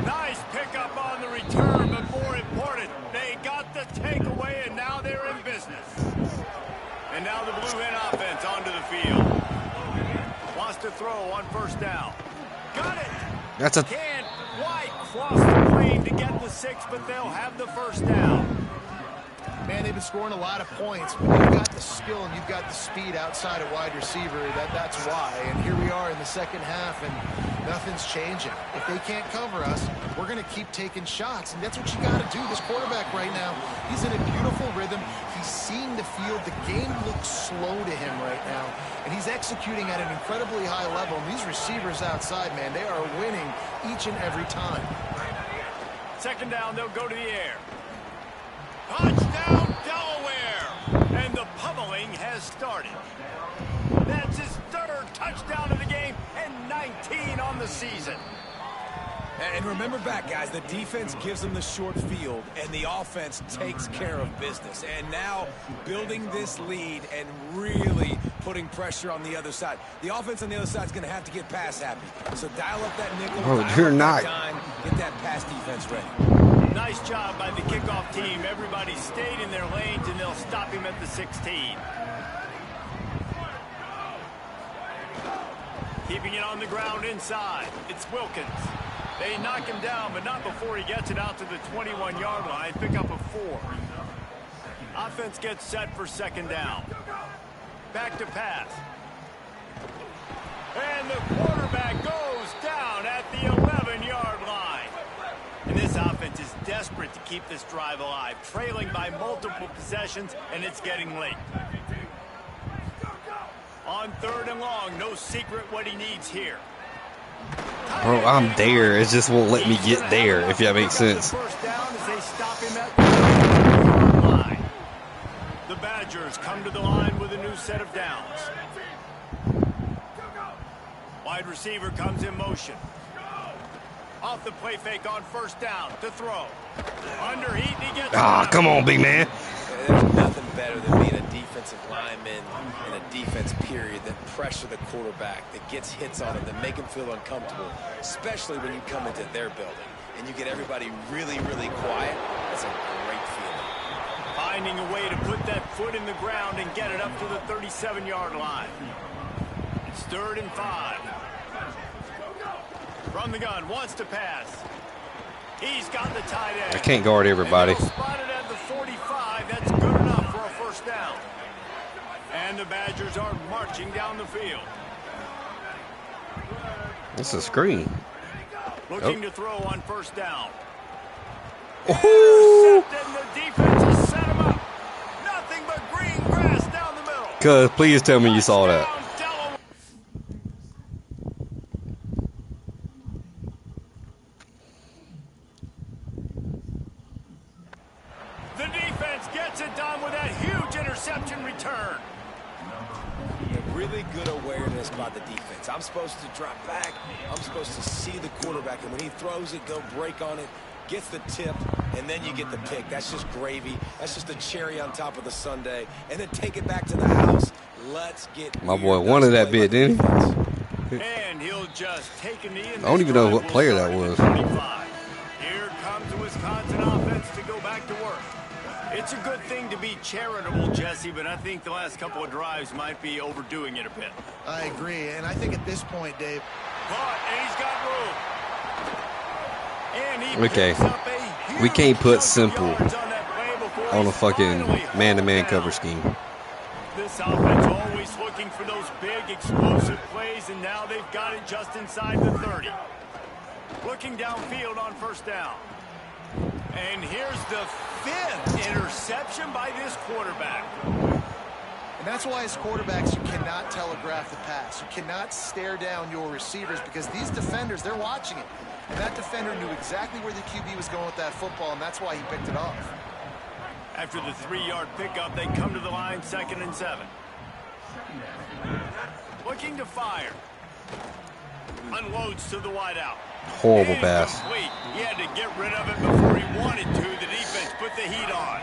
Nice pickup on the return, but more important, they got the takeaway, and now they're in business. And now the Blue Hen offense onto the field. Wants to throw on 1st down. Got it. That's a... Can't quite cross the plane to get the 6, but they'll have the 1st down. Man, they've been scoring a lot of points. When you've got the skill and you've got the speed outside of wide receiver, that's why. And here we are in the second half, and nothing's changing. If they can't cover us, we're going to keep taking shots, and that's what you got to do. This quarterback right now, he's in a beautiful rhythm. He's seeing the field. The game looks slow to him right now, and he's executing at an incredibly high level. And these receivers outside, man, they are winning each and every time. 2nd down, they'll go to the air. Touchdown, Delaware! And the pummeling has started. That's his 3rd touchdown of the game and 19 on the season. And remember back, guys, the defense gives them the short field, and the offense takes care of business. And now building this lead and really putting pressure on the other side. The offense on the other side is going to have to get pass happy. So dial up that nickel. Oh, you're not. Get that pass defense ready. Nice job by the kickoff team. Everybody stayed in their lanes, and they'll stop him at the 16. Keeping it on the ground inside. It's Wilkins. They knock him down, but not before he gets it out to the 21-yard line. Pick up a 4. Offense gets set for 2nd down. Back to pass. And the quarterback goes down at the 11-yard line. And this offense is desperate to keep this drive alive, trailing by multiple possessions, and it's getting late. On 3rd and long, no secret what he needs here. Bro, I'm there. It just won't let me get there, if that makes sense. First down as they stop him at the line. The Badgers come to the line with a new set of downs. Wide receiver comes in motion. Off the play fake on 1st down to throw. Under heat, and he gets... Come on, big man. There's nothing better than being a defensive lineman in a defense period that pressure the quarterback, that gets hits on him, that make him feel uncomfortable, especially when you come into their building and you get everybody really, really quiet. That's a great feeling. Finding a way to put that foot in the ground and get it up to the 37-yard line. It's 3rd and 5. From the gun, wants to pass. He's got the tight end. I can't guard everybody. Spotted at the 45. That's good enough for a 1st down. And the Badgers are marching down the field. It's a screen. Looking to throw on 1st down. Woohoo! And the defense has set him up. Nothing but green grass down the middle. Cuz, please tell me you saw that. The defense gets it done with that huge interception return. Really good awareness by the defense. I'm supposed to drop back. I'm supposed to see the quarterback, and when he throws it, go break on it, gets the tip, and then you get the pick. That's just gravy. That's just a cherry on top of the sundae. And then take it back to the house. Let's get my boy wanted that bit, didn't he? And he'll just take a knee. I don't even know what player that was. Here comes comes the Wisconsin offense to go back to work. It's a good thing to be charitable, Jesse, but I think the last couple of drives might be overdoing it a bit. I agree, and I think at this point, Dave. But, and he's got room. And he Okay. picks up a huge We can't put chunk of simple yards on that play before on a he's fucking finally man-to-man hauled cover down. scheme. This offense always looking for those big, explosive plays, and now they've got it just inside the 30. Looking downfield on first down. And here's the 5th interception by this quarterback. And that's why as quarterbacks, you cannot telegraph the pass. You cannot stare down your receivers because these defenders, they're watching it. And that defender knew exactly where the QB was going with that football, and that's why he picked it off. After the 3-yard pickup, they come to the line, 2nd and 7. Looking to fire. Unloads to the wideout. Horrible pass. Incomplete. He had to get rid of it before he wanted to. The defense put the heat on.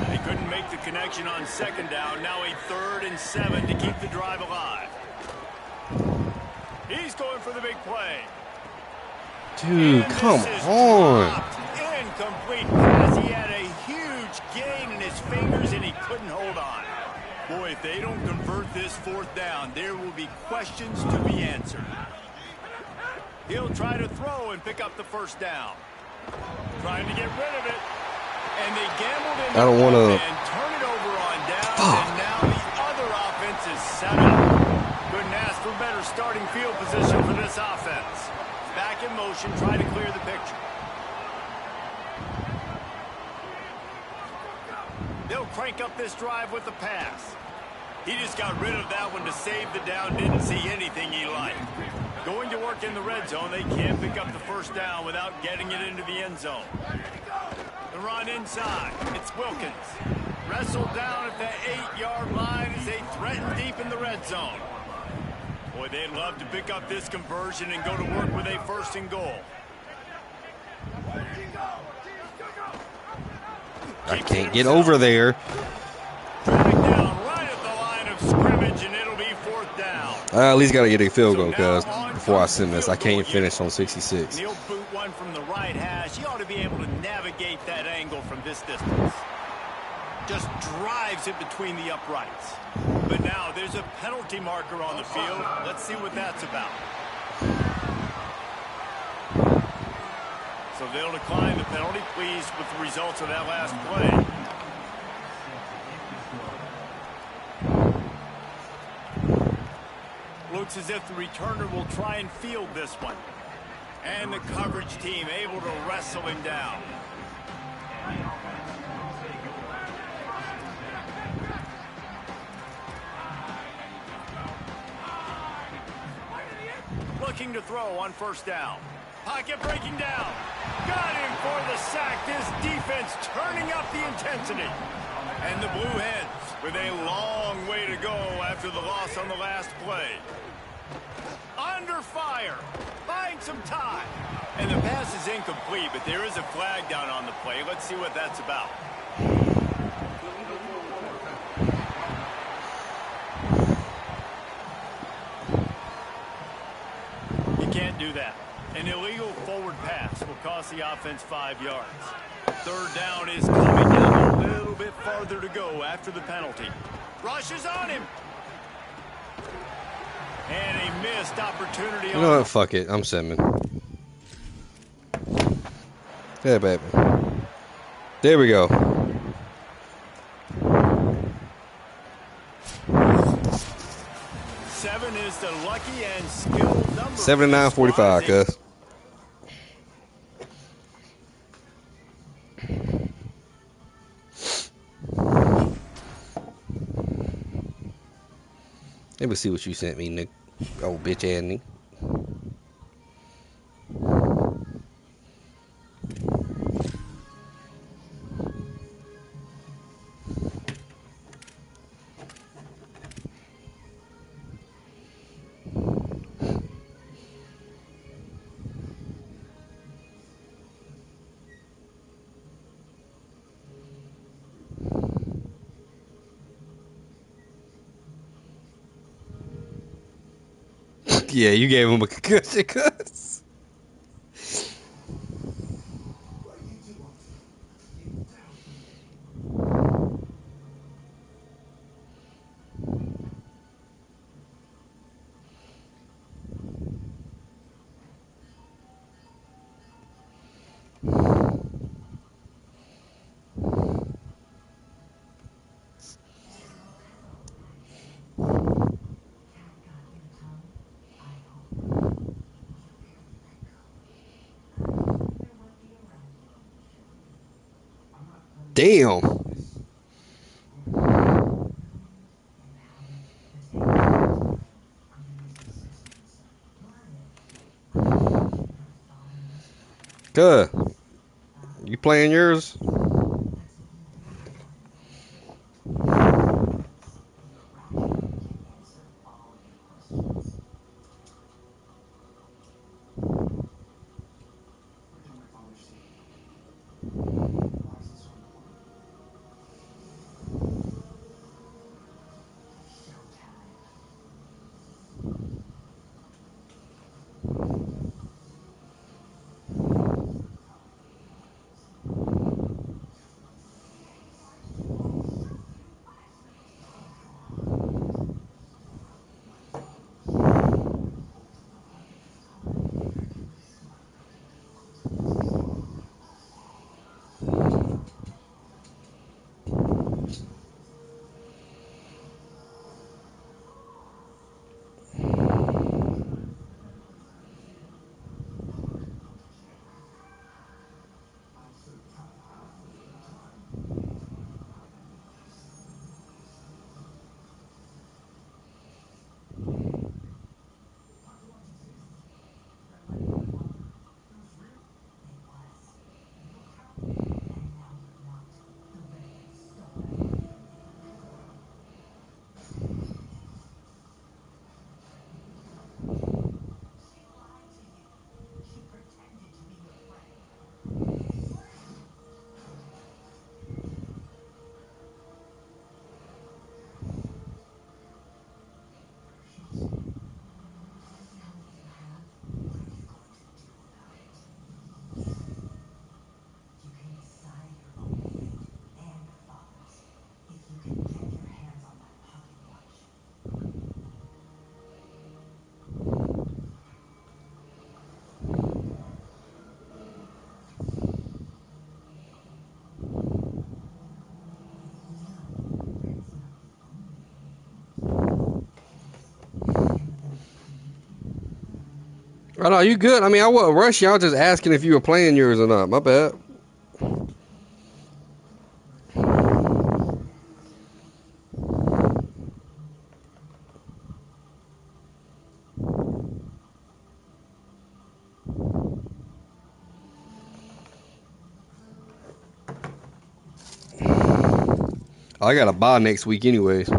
They couldn't make the connection on 2nd down. Now a 3rd and 7 to keep the drive alive. He's going for the big play. Dude, And come this is on. dropped. Incomplete pass. He had a huge gain in his fingers, and he couldn't hold on. Boy, if they don't convert this 4th down, there will be questions to be answered. He'll try to throw and pick up the 1st down. Trying to get rid of it. And they gambled in I don't want to. and turn it over on downs. And now the other offense is set up. Couldn't ask for better starting field position for this offense. Back in motion, trying to clear the picture. They'll crank up this drive with the pass. He just got rid of that one to save the down. Didn't see anything he liked. Going to work in the red zone. They can't pick up the 1st down without getting it into the end zone. The run inside. It's Wilkins. Wrestled down at the 8-yard line as they threaten deep in the red zone. Boy, they'd love to pick up this conversion and go to work with a 1st and goal. I can't get over there. Drag down right at the line of scrimmage, and it'll be 4th down. I at least got to get a field goal, So cuz, now on before I first send this. I field goal can't here. finish on 66. He'll boot one from the right hash. He ought to be able to navigate that angle from this distance. Just drives it between the uprights. But now there's a penalty marker on the field. Let's see what that's about. So they'll decline the penalty. Pleased with the results of that last play. Looks as if the returner will try and field this one. And the coverage team able to wrestle him down. Looking to throw on 1st down. Pocket breaking down. Got him for the sack. This defense turning up the intensity. And the Blue Hens with a long way to go after the loss on the last play. Under fire. Buying some time. And the pass is incomplete, but there is a flag down on the play. Let's see what that's about. You can't do that. An illegal forward pass will cost the offense 5 yards. 3rd down is coming down a little bit farther to go after the penalty. Rushes on him. And a missed opportunity. You know what? Fuck it. I'm sending. Yeah, baby. There we go. 7 is the lucky and skilled number. 79-45, cuz. Let me see what you sent me, Nick. Oh, bitch ass nigga. Yeah, you gave him a concussion, cuz. Damn. Good. You playing yours? Oh, no, you good? I mean, I wasn't rushing. I was just asking if you were playing yours or not. My bad. I got a bye next week anyways.